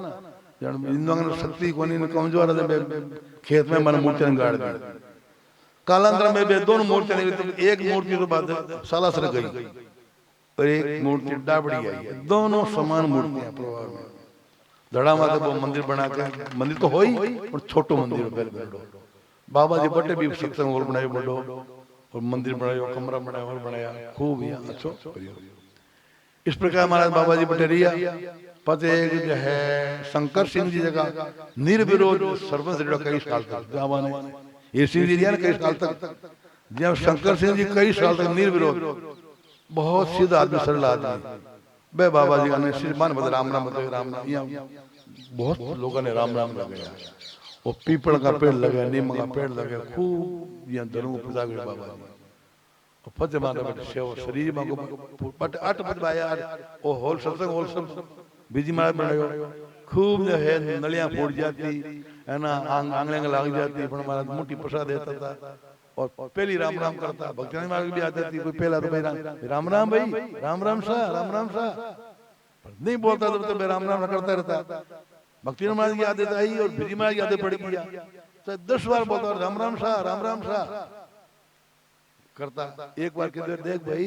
Speaker 3: हिंदुओं ने शक्ति को नहीं कमजोर है, खेत में मन मूर्तियां गाड़ दी। कालांतर में भी दोनों मूर्तियां निकली, एक मूर्ति तो बाद साला सर गई और एक मूर्ति डाबड़ी आई है, दोनों समान मूर्तियां प्रभाव में धड़ा माते वो मंदिर बना के, मंदिर तो हो ही और छोटो मंदिर हो, बाबा जी बटे भी सत्संग हॉल बनायो बड़ो और मंदिर बनायो, कमरा बनाया और बनाया खूब ही अच्छो। इस प्रकार महाराज बाबा जी बटे रिया पते जो है शंकर सिंह जी जगह निर्विरोध सर्वंस रेडो कई साल तक जावा ने ये सिंह जी रिया कई साल तक, जब शंकर सिंह जी कई साल तक निर्विरोध, बहुत सीधा आदमी, सरल आदमी, बे बाबा जी ने श्रीमान बद राम राम बद राम राम, यहाँ बहुत लोगों ने राम राम लगाया, वो पीपल का पेड़ लगे, नीम का पेड़ लगे, खूब यहाँ धनु प्रदा गए बाबा जी। और फज मारे बट सेव शरीर में को बट अट बद आया, ओ होल सत्संग होल सब बीजी मार बनायो, खूब जो है नलियां फूट जाती है ना, आंगले लाग जाती, पण महाराज मोटी प्रसाद देता था और पहली राम राम करता, भक्ति मार्ग भी आती थी, कोई पहला तो भाई राम राम भाई राम राम सा राम राम सा नहीं बोलता तो राम राम करता रहता, भक्ति महाराज की आदत आई और बीजी महाराज की आदत पड़ गया, तो 10 बार बोलता राम राम सा करता। एक बार कहते देख भाई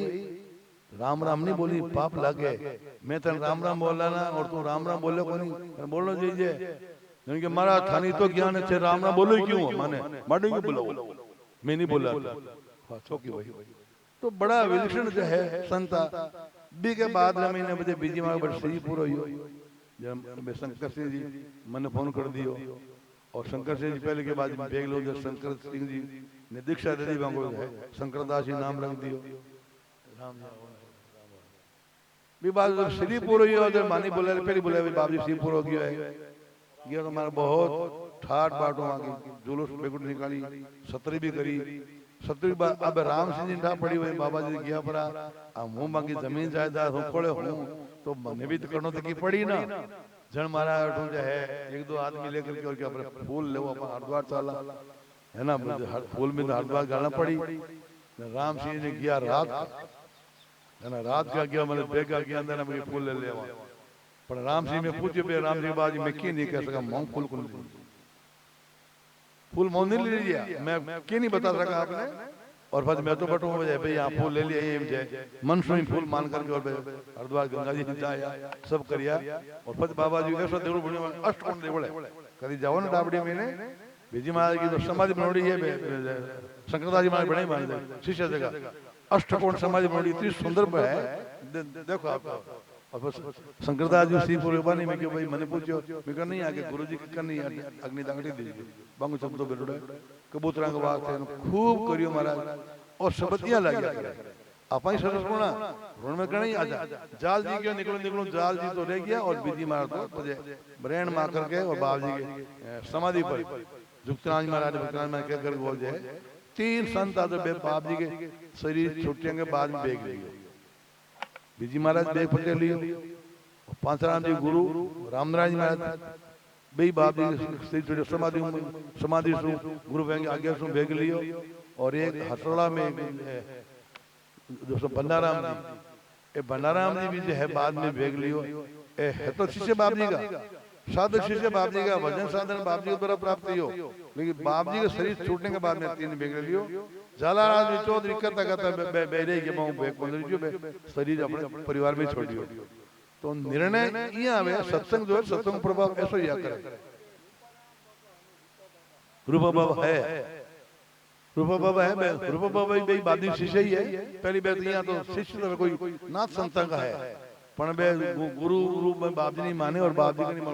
Speaker 3: राम राम नहीं बोली पाप लागे, मैं तेन राम राम बोला ना और तू राम राम बोले को नहीं बोलना चाहिए, क्योंकि मारा थानी तो ज्ञान है, राम राम बोलो क्यों माने माडो क्यों बोलो, मैं नहीं बोला चौकी भाई। तो बड़ा विलक्षण जो है संता बी के बाद महीने बजे बीजी मार बड़ सही पूरा हो, जब शंकर सिंह जी मैंने फोन कर दियो और शंकर सिंह जी पहले के बाद बेग लो, जब शंकर सिंह जी ने दीक्षा दे दी बांगो है शंकरदास जी नाम रख दियो, राम भी बात श्री पूरा हो, जब मानी बोला पहले बोला बाप जी श्री पूरा हो गया है, ये तो हमारा बहुत ठाट बाटों आगे जुलूस बेगुट निकाली, सत्री भी करी, सत्री अब राम सिंह जी ठा पड़ी हुई, बाबा जी गया पड़ा, अब मुंह मांगी जमीन जायदाद हूँ खोले हूँ, तो मैंने भी तो करना तो की पड़ी ना, जन मारा जो है 1-2 आदमी लेकर के और क्या फूल ले अपन हरिद्वार चला है ना, फूल में तो हरिद्वार गाना पड़ी, राम सिंह ने किया रात है ना, रात का गया मैंने बेगा के अंदर ना मुझे फूल ले लेवा, पर राम सिंह में पूछे पे राम सिंह बाजी मैं क्यों नहीं कह सका मां फूल को फूल मां नहीं ले लिया, मैं क्यों नहीं बता सका आपने, और फिर मैं तो बटू बजाय भाई यहाँ फूल ले लिया ये मुझे मन से ही फूल मान करके और हरिद्वार गंगा जी जाया सब करिया, और फिर बाबा जी कैसा देवड़ बने अष्टकोण देवड़ है कभी जाओ ना डाबड़ी में बीजी महाराज की तो समाधि बनोड़ी है, शंकरदास जी महाराज बने मान शिष्य जगह अष्टकोण समाधि बनोड़ी इतनी सुंदर है, देखो आप शंकरदास जी श्रीपुर बानी में क्यों भाई मैंने पूछो मैं कहा नहीं आगे गुरु जी की करनी अग्नि दांगड़ी दीजिए बांगू सब तो बेरोड़ा कबूतरा का बात है खूब करियो महाराज और शब्दियां लगी आप ही सरस कोना रण में करनी आजा जाल जी क्यों निकलो जाल जी तो रह गया और बीजी महाराज तो बजे ब्रेन मार करके और बाप जी के समाधि पर जुक्तराज महाराज भक्तराज महाराज कह कर बोल जाए 3 संत आदर बाप जी के शरीर छुट्टियों के बाद में बेग लियो, बीजी महाराज बेग पकड़ लियो, पांचराम जी गुरु रामनारायण जी महाराज बे बाप जी से समाधि समाधि सु गुरु बेग आगे सु बेग लियो, और एक हसड़ा में जो बन्नाराम जी ए बन्नाराम जी भी जो है बाद में बेग लियो, ए है तो शिष्य बाप जी का साधक शिष्य बाप जी का भजन साधन बाप जी के द्वारा प्राप्त हो, लेकिन बाप जी का शरीर छूटने के बाद में 3 बेग लियो, झालाराज में चौधरी करता बेरे के मां बेग पंद्रह जो शरीर अपने परिवार में छोड़ियो, तो निर्णय ये आवे सत्संग जो है सत्संग प्रभाव ऐसा ही करे, रूप बाबा है रूप बाबा है, रूप बाबा भी बाप जी शिष्य ही है, पहली बात यहाँ तो शिष्य कोई नाथ संत का है, पण बे गुरु रूप में बाप जी नहीं माने और बाप जी का नहीं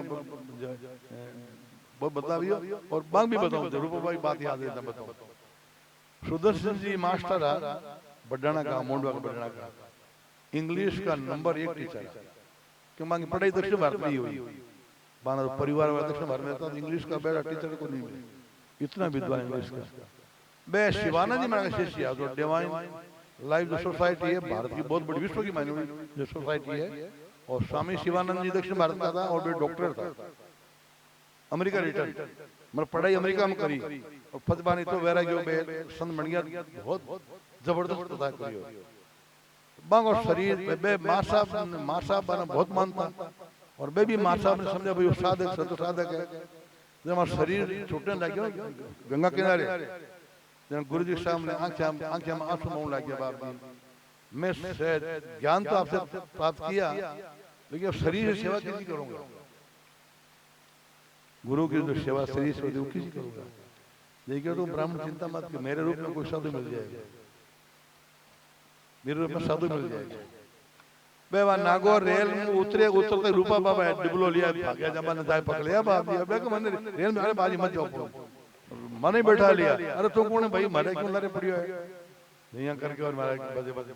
Speaker 3: बहुत बदलावियो, और बांग भी बताऊं रूप बाबा की बात याद रहता बताऊं, सुदर्शन जी मास्टर है बड्डाना का मोंडवा का बड्डाना का इंग्लिश का नंबर 1 टीचर है, क्यों मांगी पढ़ाई दक्षिण भारत में ही हुई, बाना परिवार वाला दक्षिण भारत में था, इंग्लिश का बेटा टीचर को नहीं मिले, इतना विद्वान इंग्लिश का। बे शिवानंद जी महाराज के शिष्य जो डिवाइन लाइफ जो सोसाइटी है भारत की बहुत बड़ी विश्व की मानी हुई जो सोसाइटी है, और स्वामी शिवानंद जी दक्षिण भारत का था और वे डॉक्टर था, अमेरिका रिटर्न मतलब पढ़ाई अमेरिका में करी और फतबानी तो वैराग्यो बे संत मणिया बहुत जबरदस्त था करियो बांगो शरीर बे मासा बना बहुत मानता और बे भी मासा ने समझा भाई साधक सत साधक है। जब हमारा शरीर छूटने लगे गंगा किनारे जब गुरु जी सामने आंखें में आंसू मोहन लगे बाप जी मैं ज्ञान तो आपसे प्राप्त किया लेकिन अब शरीर से सेवा किसी करूंगा, गुरु की जो सेवा शरीर से किसी करूंगा। देखिए तो ब्राह्मण चिंता मत कि मेरे रूप में कोई साधु मिल जाएगा, मेरे रूप में साधु मिल जाएगा। बेवा नागौर रेल में उतरते रूपा बाबा डिबलो लिया भाग्या जमा ने जाए पकड़ लिया बाप जी। अब मैंने रेल में अरे बाजी मत जाओ मने बैठा लिया, अरे तू कौन है भाई मारे क्यों लारे पड़ियो है नहीं करके और मारा बजे बजे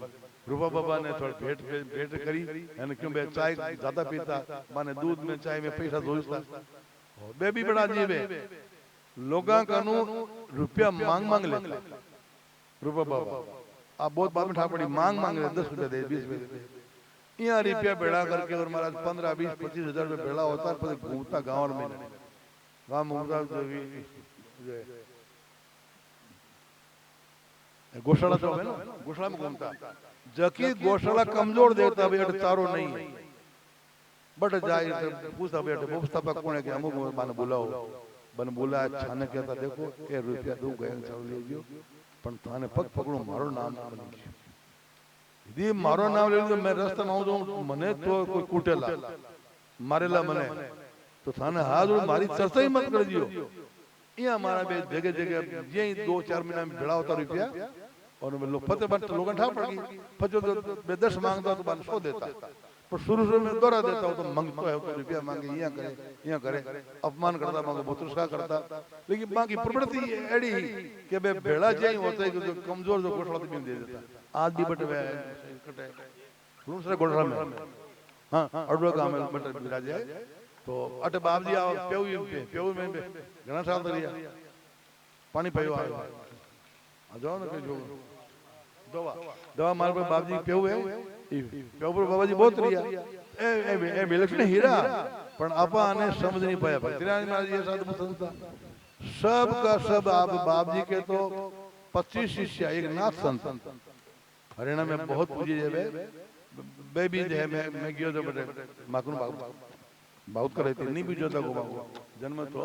Speaker 3: रूपा बाबा ने थोड़ा भेंट करी यानी क्यों बे चाय ज्यादा पीता माने दूध में चाय में पैसा दोस्ता बे भी बड़ा जी बे लोगा कानू रुपया मांग लेता रूपा बाबा आप बहुत बाद में ठा पड़ी मांग ले 10 रुपया दे 20 रुपया दे यहाँ रुपया बेड़ा करके और महाराज 15, 20, 25 हजार रुपये बेड़ा होता है फिर घूमता गाँव में घूमता गौशाला जो है ना गौशाला में घूमता जबकि गौशाला कमजोर देता भाई तारो नहीं है बट जाए पूछता बेटे व्यवस्थापक कौन है कि अमुक माने बुलाओ बन बुलाया छाने कहता देखो ए रुपया दो गए चल लीजियो पण थाने पग पकड़ो मारो नाम बनी यदि मारो नाम ले तो मैं रास्ता में आऊं तो मने तो कोई कूटेला मारेला मने तो थाने हाथ और मारी चर्चा ही मत कर दियो। ये हमारा बे जगह जगह यही 2-4 महीना में भिड़ा होता रुपया और लोग फतेह बन लोग ठा पड़ गई फजो तो बे 10 मांगता तो 100 देता पर शुरू में दोहरा देता हो तो मांगतो है तो रुपया मांगे यहाँ करे अपमान करता मांगो बुतुस्का करता लेकिन बाकी प्रवृत्ति एड़ी कि बे भेड़ा चाहिए होता है जो कमजोर जो गोठड़ा तो दे देता आज भी बटे कटे दूसरे गोठड़ा में हाँ अड़वा गांव में बटे विराज है तो अटे बाप जी आओ पेऊ में घना साल तरिया पानी पयो आ जाओ ना जो दवा मार पर बाप जी पेऊ है पेऊ पर बाबा जी बहुत रिया ए विलक्षण हीरा पण आपा ने समझ नहीं पाया भक्तिराज महाराज ये साधु संता सब का सब आप बाप जी के तो 25 शिष्य एक नाथ संत हरियाणा में बहुत पूजी है बेबी जो है मैं गयो तो बटे माकुन बहुत करे थे नहीं भी जोता को जन्म तो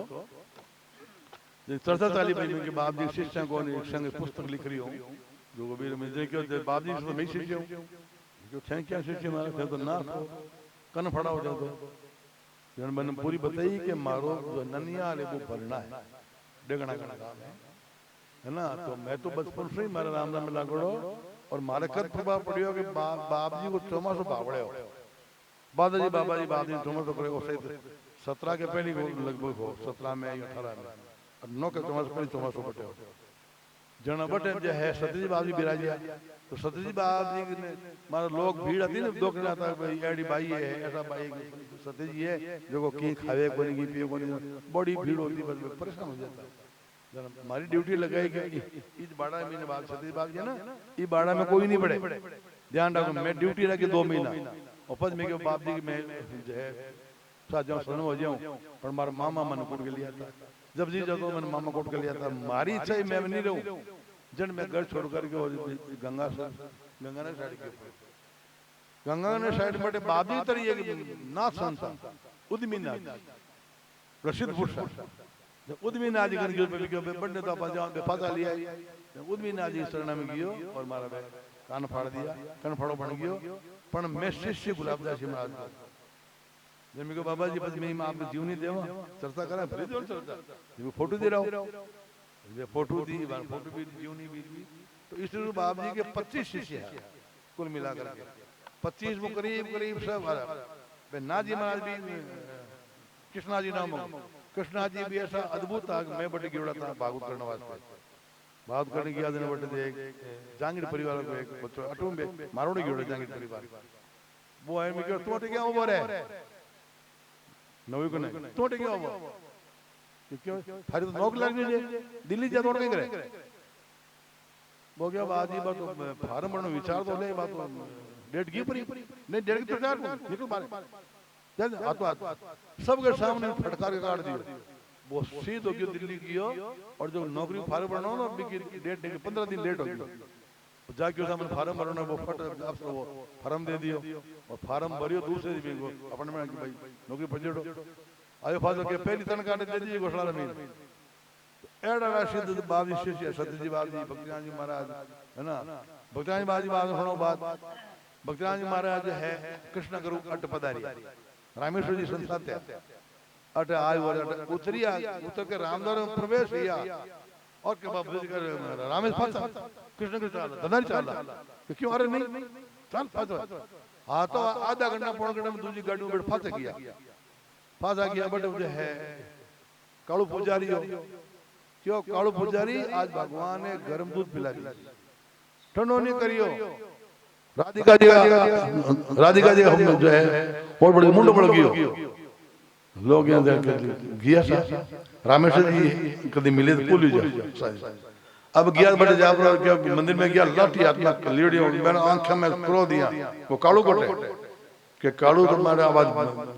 Speaker 3: चर्चा चाली भाई के बाप जी शिष्य को ने संग पुस्तक लिख रही हूं जो कबीर में देखो बाप जी तो मैं शिष्य हूं जो थे क्या शिष्य मारा थे तो ना कन फड़ा हो जाओ तो जन मन पूरी बताई कि मारो जो ननिया ले वो भरना है डेगना का काम है ना। तो मैं तो बचपन से ही मारा राम में लागड़ो और मारे कद प्रभाव पड़ियो कि बाप जी को चौमासो भावड़े हो बाबा जी चौमासो करे वो 17 के पहली लगभग हो 17 में 18 में 9 के चौमासो बटे हो जना बटे जो है सतजी बाबा जी बिराजिया तो सतजी बाबा जी ने मारा लोग भीड़ आती ना दो कहना था भाई एडी भाई है ऐसा भाई सतजी है जो को की खावे कोनी की पिए कोनी बड़ी भीड़ होती बस परेशान हो जाता जना हमारी ड्यूटी लगाई कि इस बाड़ा में बात सतजी बाबा जी ना ई बाड़ा में कोई नहीं पड़े ध्यान रखो मैं ड्यूटी रखी 2 महीना और पद में के बाप जी मैं जो है साथ जाऊं सुनो हो जाऊं पर मारा मामा मन कोट के लिया था जब जी जब मैंने मामा कोट के लिया था मारी इच्छा ही मैं नहीं रहूं जन मैं घर छोड़ करके गंगा ने साइड के गंगा ने साइड बटे बाप जी तरी एक नाथ संत उद्मी नाथ प्रसिद्ध पुरुष जब उद्मी नाथ कर गयो पे बड़ने तो अपन जान पे फाता लिया उद्मी नाथ जी शरण में गयो और मारा कान फाड़ दिया कान फाड़ो बन गयो पण मैं शिष्य गुलाबदास जी महाराज जब मैं बाबा जी बस मैं आपको जीवनी देवा चर्चा करा भले जो चर्चा ये फोटो दे रहा हूं ये फोटो दी फोटो भी जीवनी भी तो इस रूप बाबा जी के 25 शिष्य हैं कुल मिलाकर के 25 में करीब सब बे नाजी महाराज भी कृष्णा जी नाम कृष्णा जी भी ऐसा अद्भुत था मैं बटे गिरड़ा था भागवत करने वास्ते बात करने की याद बटे एक जांगीर परिवार को एक बच्चों अटूम में मारोड़ी गिरड़ा जांगीर परिवार वो है मैं क्यों तो क्या ओवर है नवी को नहीं तो क्या ओवर क्यों थारी तो नौकरी लग गई है दिल्ली जा तोड़ नहीं करे वो क्या बात ही बात फार्म भरने विचार तो ले बात डेट की परी नहीं डेट की तो चार निकल मारे चल आ सबके सामने फटकार के काट दियो वो सीधो गयो दिल्ली गयो और जो नौकरी फार्म भरना ना अभी की डेट नहीं 15 दिन लेट हो गयो जाके सामने फार्म भरना वो फट आपसे वो फार्म दे दियो और फार्म भरियो दूसरे दिन को अपने में भाई नौकरी भजेड़ो आयो फादर के पहली तनख्वाह दे दीजिए घोषणा में एड़ा राशिद बाबी शिष्य सत्यजी बाबी भक्तिराम जी महाराज है ना भक्तिराम जी बाबी बात सुनो बात भक्तिराम जी महाराज है कृष्ण गुरु अट पधारी रामेश्वर जी संस्थात्य अट आयो उतरिया उतर के रामद्वार में प्रवेश किया और के बाद ब्रिज कर रामेश फंसा कृष्ण के चाल धनारी चाल क्यों अरे नहीं चल फंस हाँ तो आधा घंटा पौन घंटा में दूसरी गाड़ी में बैठ फंस गया फांसा गया बट मुझे है कालू पुजारी हो क्यों कालू पुजारी आज भगवान ने गर्म दूध पिला दिया ठंडो नहीं करियो राधिका जी हम जो है और बड़े मुंडो बड़ गयो लोग यहाँ गया सा रामेश्वर जी कभी मिले तो भूल जाओ अब गया बड़े जा पर मंदिर में गया लाठी हाथ में लेडी मैंने आंख में क्रोध दिया वो कालू कोटे कि कालू तुम्हारे आवाज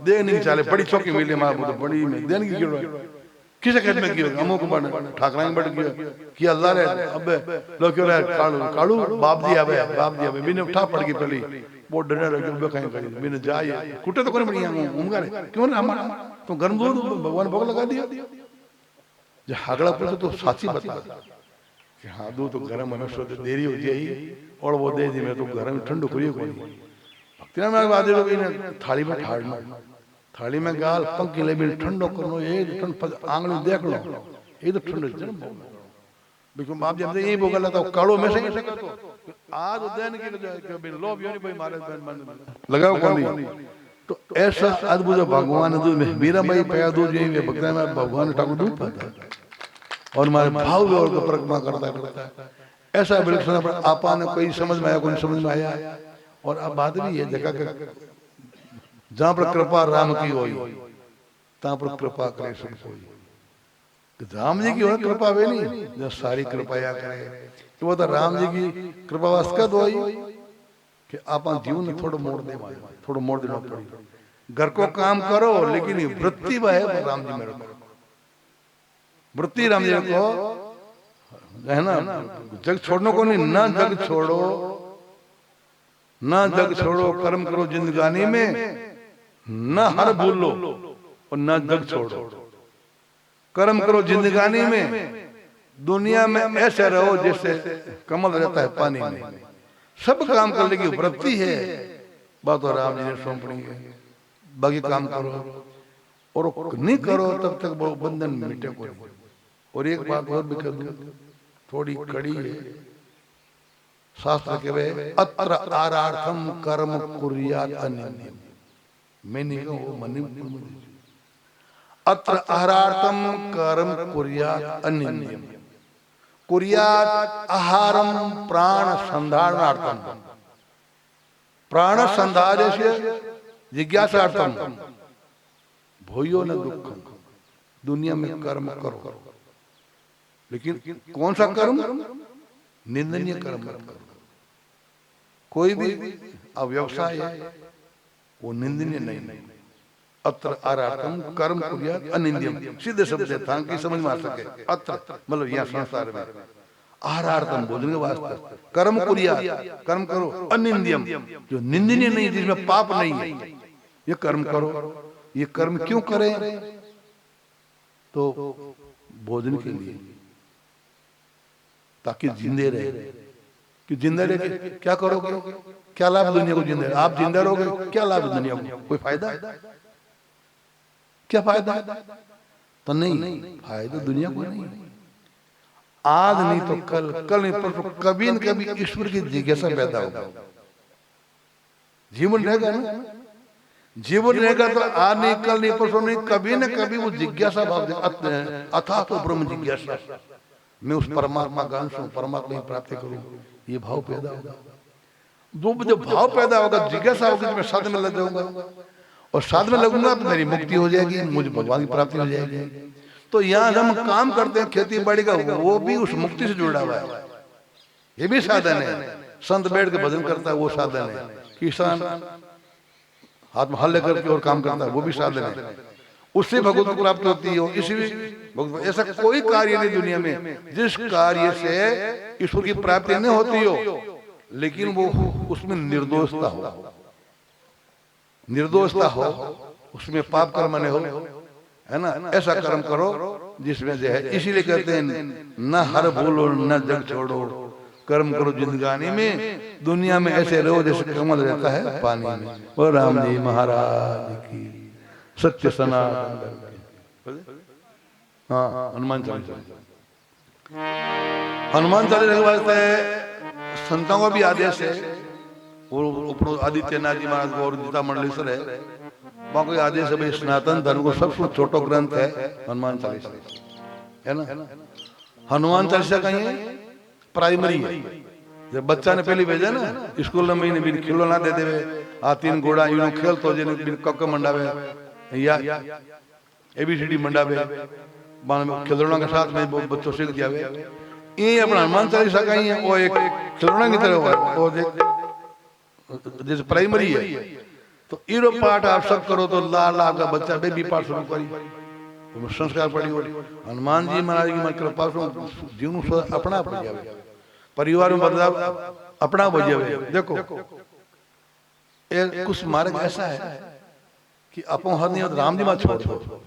Speaker 3: दे नहीं चाले बड़ी चौकी मिली हमारे बड़ी में देने की क्यों किसे खेत में किया अमुक बन ठाकरा में बैठ गया कि अल्लाह रे अबे लोग क्यों रहे कालू बाप जी अबे मैंने उठा पड़ गई पहली वो डरने लगे बे कहीं कहीं मैंने जाए कुटे तो कोई बढ़िया उमगा रे क्यों ना हमारा तो गर्म दूध भगवान भोग लगा दिया जो हागड़ा पूछे तो साची बता कि हाँ दूध तो गर्म हमें सोते देरी हो जाए और वो दे दी मैं तो गर्म ठंडो करियो कोई भक्ति में बात लोग इन्हें थाली में ठाड़ना थाली में गाल पंखी ले बिन ठंडो करनो ये ठंड आंगली देख लो ये तो ठंडो जन्म बिल्कुल बाप जी हमसे यही बोला था कालो में से तो आज उदयन की बिन लोभ योनि भाई मारे मन लगाओ कोनी तो ऐसा अद्भुत भगवान दूध में मीरा भाई पया दूध यही में भक्ति में भगवान ठाकुर दूध पाता और हमारे भाव और का परिक्रमा करता है ऐसा बिल्कुल पर आपा ने कोई समझ में आया कोई समझ में आया और अब बात भी है जगह का जहां पर कृपा राम की होई तहां पर कृपा करे सब कोई राम जी की हो कृपा वे नहीं जो सारी कृपया करे तो वो तो राम जी की कृपा वास्कत होई कि आप जीवन थोड़ा मोड़ दे थोड़ा मोड़ देना पड़ी घर को काम करो लेकिन वृत्ति वह है राम जी में रखो वृत्ति राम जी को है ना जग छोड़ने को नहीं ना जग छोड़ो ना जग छोड़ो कर्म करो जिंदगानी में ना हर भूल लो और ना जग छोड़ो कर्म करो जिंदगानी में दुनिया में ऐसे रहो जैसे कमल रहता है पानी में सब काम करने की वृत्ति है बात और राम जी ने सौंपनी है बाकी काम करो और नहीं करो तब तक वो बंधन मिटे को और एक बात और भी कर दूं थोड़ी कड़ी है शास्त्र के वे अत्र आरार्थम कर्म कुर्यात अनिन्यम मैं नहीं कहूँ मनिम अत्र आहारार्थम कर्म कुर्यात अनिन्यम कुर्यात आहारम प्राण संधारणार्थम प्राण संधार्य जिज्ञासार्थम भूयो न दुःखम दुनिया में कर्म करो लेकिन कौन सा कर्म निंदनीय कर्म मत करो कोई भी अव्यवसाय है वो निंदनीय नहीं अत्र आरार्थम कर्म कुर्यात अनिंद्यम सीधे शब्द था कि समझ में आ सके अत्र मतलब यहां संसार में आहारार्थम भोजन के वास्ते कर्म कुर्यात कर्म करो अनिंद्यम जो निंदनीय नहीं जिसमें पाप नहीं है ये कर्म करो ये कर्म क्यों करें तो भोजन के लिए ताकि जिंदे रहे कि जिंदा रहे क्या करोगे क्या लाभ दुनिया को जिंदा आप जिंदा रहोगे क्या लाभ दुनिया को कोई फायदा क्या फायदा तो नहीं फायदा दुनिया को नहीं आज नहीं तो कल कल नहीं परसों कभी न कभी ईश्वर की जिज्ञासा पैदा होगा जीवन रहेगा ना जीवन रहेगा तो आज नहीं कल नहीं परसों नहीं कभी न कभी वो जिज्ञासा भाव अथा तो ब्रह्म जिज्ञासा मैं उस परमात्मा का अंश हूं परमात्मा की प्राप्ति करूं ये भाव पैदा होगा जो भाव पैदा होगा जिज्ञासा होगी तो मैं साधन में लग जाऊंगा और साधन में लगूंगा तो मेरी मुक्ति हो जाएगी मुझे भगवान की प्राप्ति हो जाएगी तो यहाँ हम काम करते हैं खेती बाड़ी का, वो भी उस मुक्ति से जुड़ा हुआ है, ये भी साधन है। संत बैठ के भजन करता है, वो साधन है। किसान हाथ में हल लेकर के और काम करता है, वो भी साधन है, उससे भगवत प्राप्त होती हो। इसी ऐसा कोई कार्य नहीं दुनिया में जिस कार्य से ईश्वर की प्राप्ति नहीं होती हो, लेकिन वो उसमें निर्दोषता हो, निर्दोषता हो, उसमें पाप कर्म नहीं हो, है ना। ऐसा कर्म करो जिसमें जो है, इसीलिए कहते हैं न हर भूलो न जग छोड़ो, कर्म करो जिंदगानी में, दुनिया में ऐसे रहो जैसे कमल रहता है पानी में। और राम जी महाराज की सत्य सनातन। हाँ, हनुमान चालीसा, हनुमान चालीसा के वास्ते संतों का भी आदेश है। वो आदित्यनाथ जी महाराज को और गीता मंडलेश्वर है, वहां कोई आदेश है भाई, सनातन धर्म को सबसे छोटो ग्रंथ है हनुमान चालीसा, है ना। हनुमान चालीसा कहीं प्राइमरी है। जब बच्चा ने पहले भेजा ना स्कूल में, बिन खिलौना दे देवे, आ 3 घोड़ा यूं खेल तो जे बिन कक्क मंडावे या एबीसीडी मंडावे, खिलौना के साथ में बच्चों सीख जावे। ये अपना हनुमान चालीसा कहीं है, वो एक खिलौना की तरह है, वो जैसे प्राइमरी है। तो इरो पाठ आप सब करो तो लाल आपका बच्चा बेबी पाठ शुरू करी, तो संस्कार पड़ी हो। हनुमान जी महाराज की मन कृपा से जीवन अपना पड़ जावे, परिवार में बदलाव अपना हो जावे। देखो कुछ मार्ग ऐसा है कि अपो हर नहीं राम जी में छोड़ दो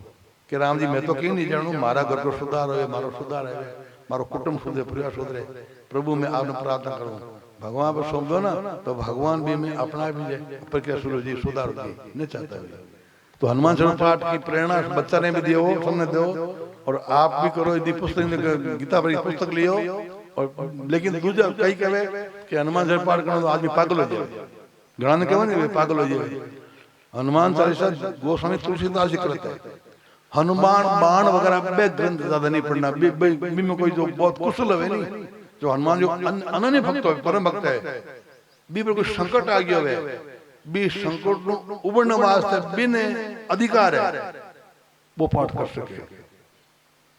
Speaker 3: कि राम जी मैं तो कहीं नहीं जानू, मारा घर को सुधार हो, मारो सुधार है, मारो कुटुंब सुधरे, परिवार सुधरे, प्रभु में आपने प्रार्थना करूं, भगवान पर सौंप दो ना, तो भगवान भी में अपना भी जाए, प्रक्रिया शुरू जी सुधार होगी नहीं चाहता है। तो हनुमान चालीसा पाठ की प्रेरणा बच्चा ने भी दियो, सबने दो, और आप भी करो। यदि पुस्तक गीता पर पुस्तक लियो, और लेकिन दूसरा कई कहे कि हनुमान चालीसा पाठ करो तो आदमी पागल हो जाए, घना ने कहे पागल हो जाए। हनुमान चालीसा गोस्वामी तुलसीदास जी करते हैं। हनुमान बाण वगैरह बे ग्रंथ ज्यादा नहीं पढ़ना, बी में कोई जो बहुत कुशल है नहीं, जो हनुमान जो अनन्य भक्त है, परम भक्त है, बी पर कोई संकट आ गया है, बी संकट उबरने वास्ते बिन अधिकार है वो पाठ कर सके।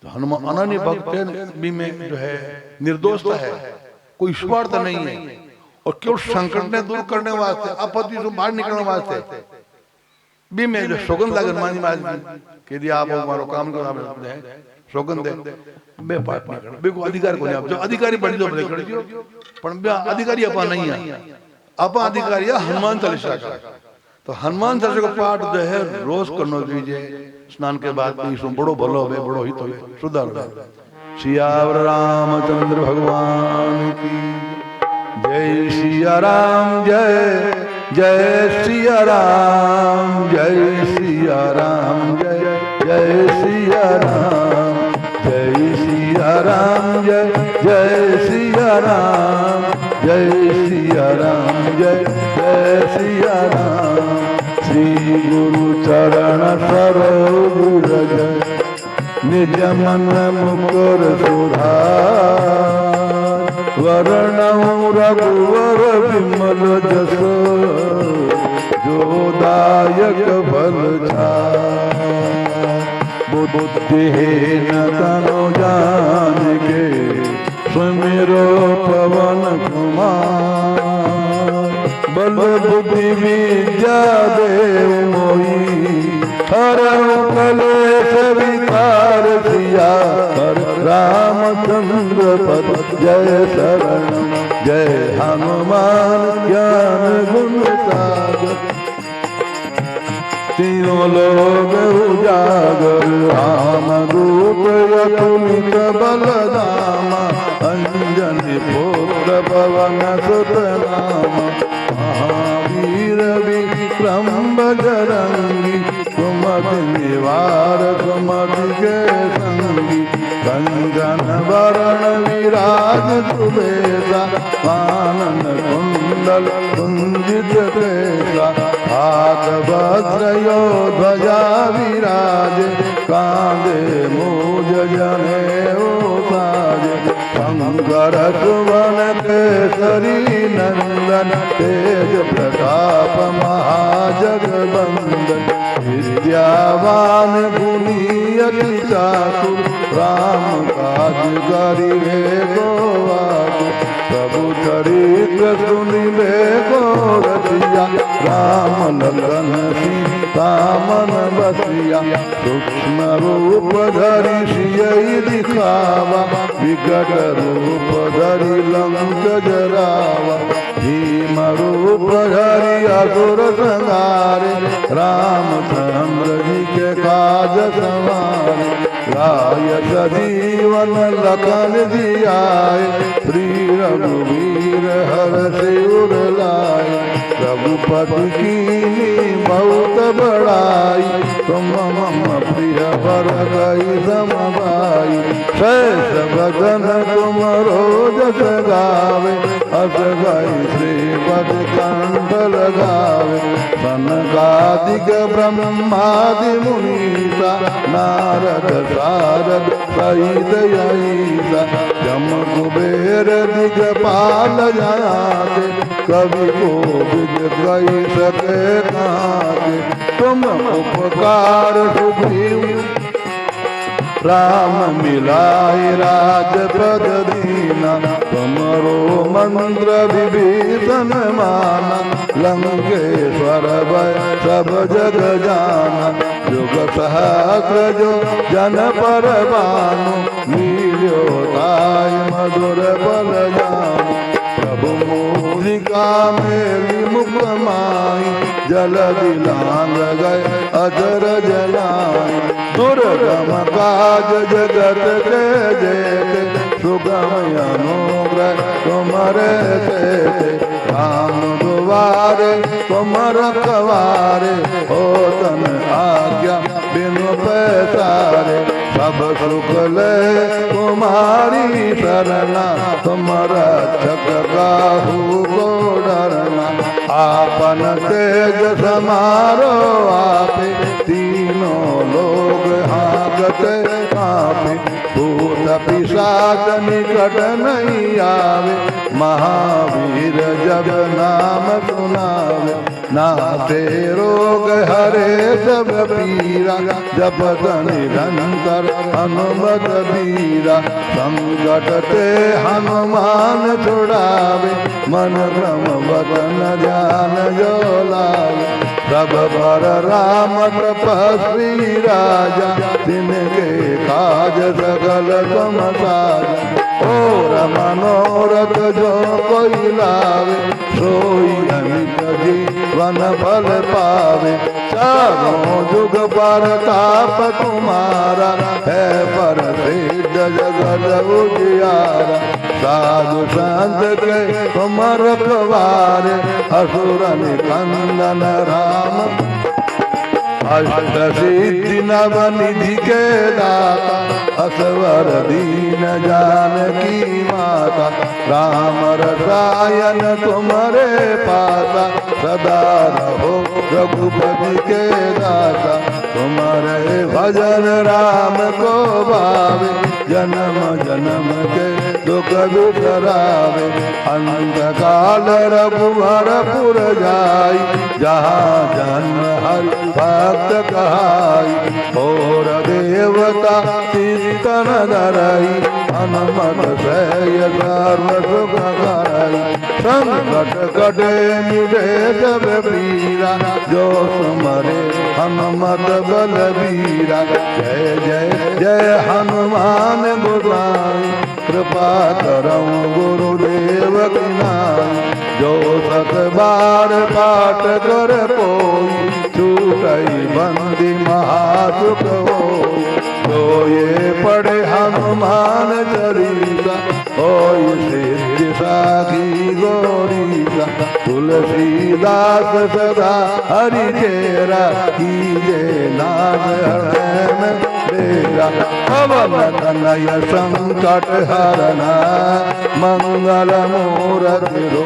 Speaker 3: तो हनुमान अनन्य भक्त है, बी में जो है निर्दोषता है, कोई स्वार्थ नहीं है, और केवल संकट ने दूर करने वास्ते, आपत्ति से बाहर निकलने वास्ते भी में जो सौगंध लागे हनुमान महाराज के दिया, आप हमारो काम करो, आप सौगंध दे बे पाठ नहीं करना, बे को अधिकार को नहीं, आप जो अधिकारी बन जो बड़े कर दियो, पर बे अधिकारी अपा नहीं है, अपा अधिकारी है हनुमान चालीसा का। तो हनुमान चालीसा का पाठ जो है रोज करना चाहिए, स्नान के बाद भी इसमें बड़ो भलो हो, बड़ो हित हो, सुधार हो। सियावर रामचंद्र भगवान की जय, सिया राम जय जय सिया राम, जय सिया राम जय जय सिया राम, जय सिया राम जय जय सिया राम, जय सिया राम जय जय सिया राम। श्री गुरु चरण सरोज रज, निज मन मुकुर सुधार, वरणौ रघुवर विमल जस, जो दायक फल छाय। बुद्धिहीन तनु जानिके, सुमिरो पवन कुमार। बल बुद्धि विद्या देव मोहि, हरहु कलेश विकार सिया। रामचंद्र पद जय शरण, जय हनुमान ज्ञान गुण सागर। तीनों लोग उजागर, राम दूत अतुलित बलधामा। अंजनी पुत्र पवन सुत नाम, महावीर विक्रम बजरंगी। सुमति निवार सुमति के संगी, कंचन वरण विराज सुबेसा। कानन कुंडल कुंजित केसा, हाथ वज्र यो ध्वजा विराजे। कांधे मूज जनेऊ साजे, शंकर सुवन केसरी नंदन। तेज प्रताप महाजगबंदन, विद्यावान गुणी अति चातुर राम काज करिवे गोवाद प्रभु चरित्र सुनिवे गो रसिया राम लखन सीता मन बसिया सूक्ष्म रूप धरि सियहि दिखावा विकट रूप धरि लंक जरावा भीम रूप धरि असुर संहारे रामचंद्र जी के काज संवारे लाय सजीवन लखन जियाए श्री रघुवीर हर्षि उर लाए रघुपति कीनी बहुत बड़ाई तुम मम प्रिय बर गई समभाई शेष बदन तुम रोज गावे अस गई श्रीपद कंठ लगावे सनकादिक ब्रह्मादि मुनीसा नारद सारद सहित यईसा जम कुबेर दिगपाल जाते कवि को विद कही सके काते तुम उपकार सुग्रीव राम मिलाए राजपद दीना तुमरो मंत्र विभीषण माना लंकेश्वर भय सब जग जाना जुग सहस्र जो जन पर बानु नील्यो ताय मधुर बल जानु प्रभु मुद्रिका मेली मुख माई जल दिलांग गए अजर जलाई दुर्गम काज जगत के जेते सुगम अनुग्रह तुम्हारे तेते राम दुआरे तुम रखवारे हो तन आज्ञा बिनु पैसारे सब सुख ले तुम्हारी शरणा तुम रक्षक काहू को डरना आपन तेज समारो आपे तीनों लोग हाकते कापे भूत पिशाच निकट नहीं आवे महावीर जब नाम सुनावे नाते रोग हरे सब पीरा जपत निरंतर हनुमत बीरा संकट ते हनुमान छुड़ावे मन क्रम वदन ध्यान जो लावे सब पर राम तपस्वी राजा तिनके काज सकल तुम साजा और मनोरथ जो कोई लावे सोई अमित जीवन फल पावे चारों जुग पर ताप तुम्हारा है पर सिद्ध जगत उजियारा साधु संत के तुम रखवारे असुर निकंदन राम अष्ट सिद्धि नव निधि के दाता असवर दीन जानकी माता राम रसायन तुम्हारे पासा सदा रहो रघुपति के दाता तुम्हारे भजन राम को भावे जन्म जन्म के दुख बिसरावे अंत काल रघुवर पुर जाई जहाँ जन्म हरि भक्त कहाई और देवता कीर्तन धरई हनुमत सय सर्व सुख करई संकट कटे मिटे सब पीरा जो सुमरे हनुमत बलबीरा जय जय जय हनुमान गोसाई कृपा करऊं गुरुदेव की नाई जो सत बार पाठ कर पोई छूटई बंदी महासुख होई जो ये पढ़े हनुमान चालीसा होई सिद्धि साखी गौरीसा तुलसीदास सदा हरि चेरा कीजे नाथ हृदय में डेरा पवन तनय संकट हरना मंगल मूरति रो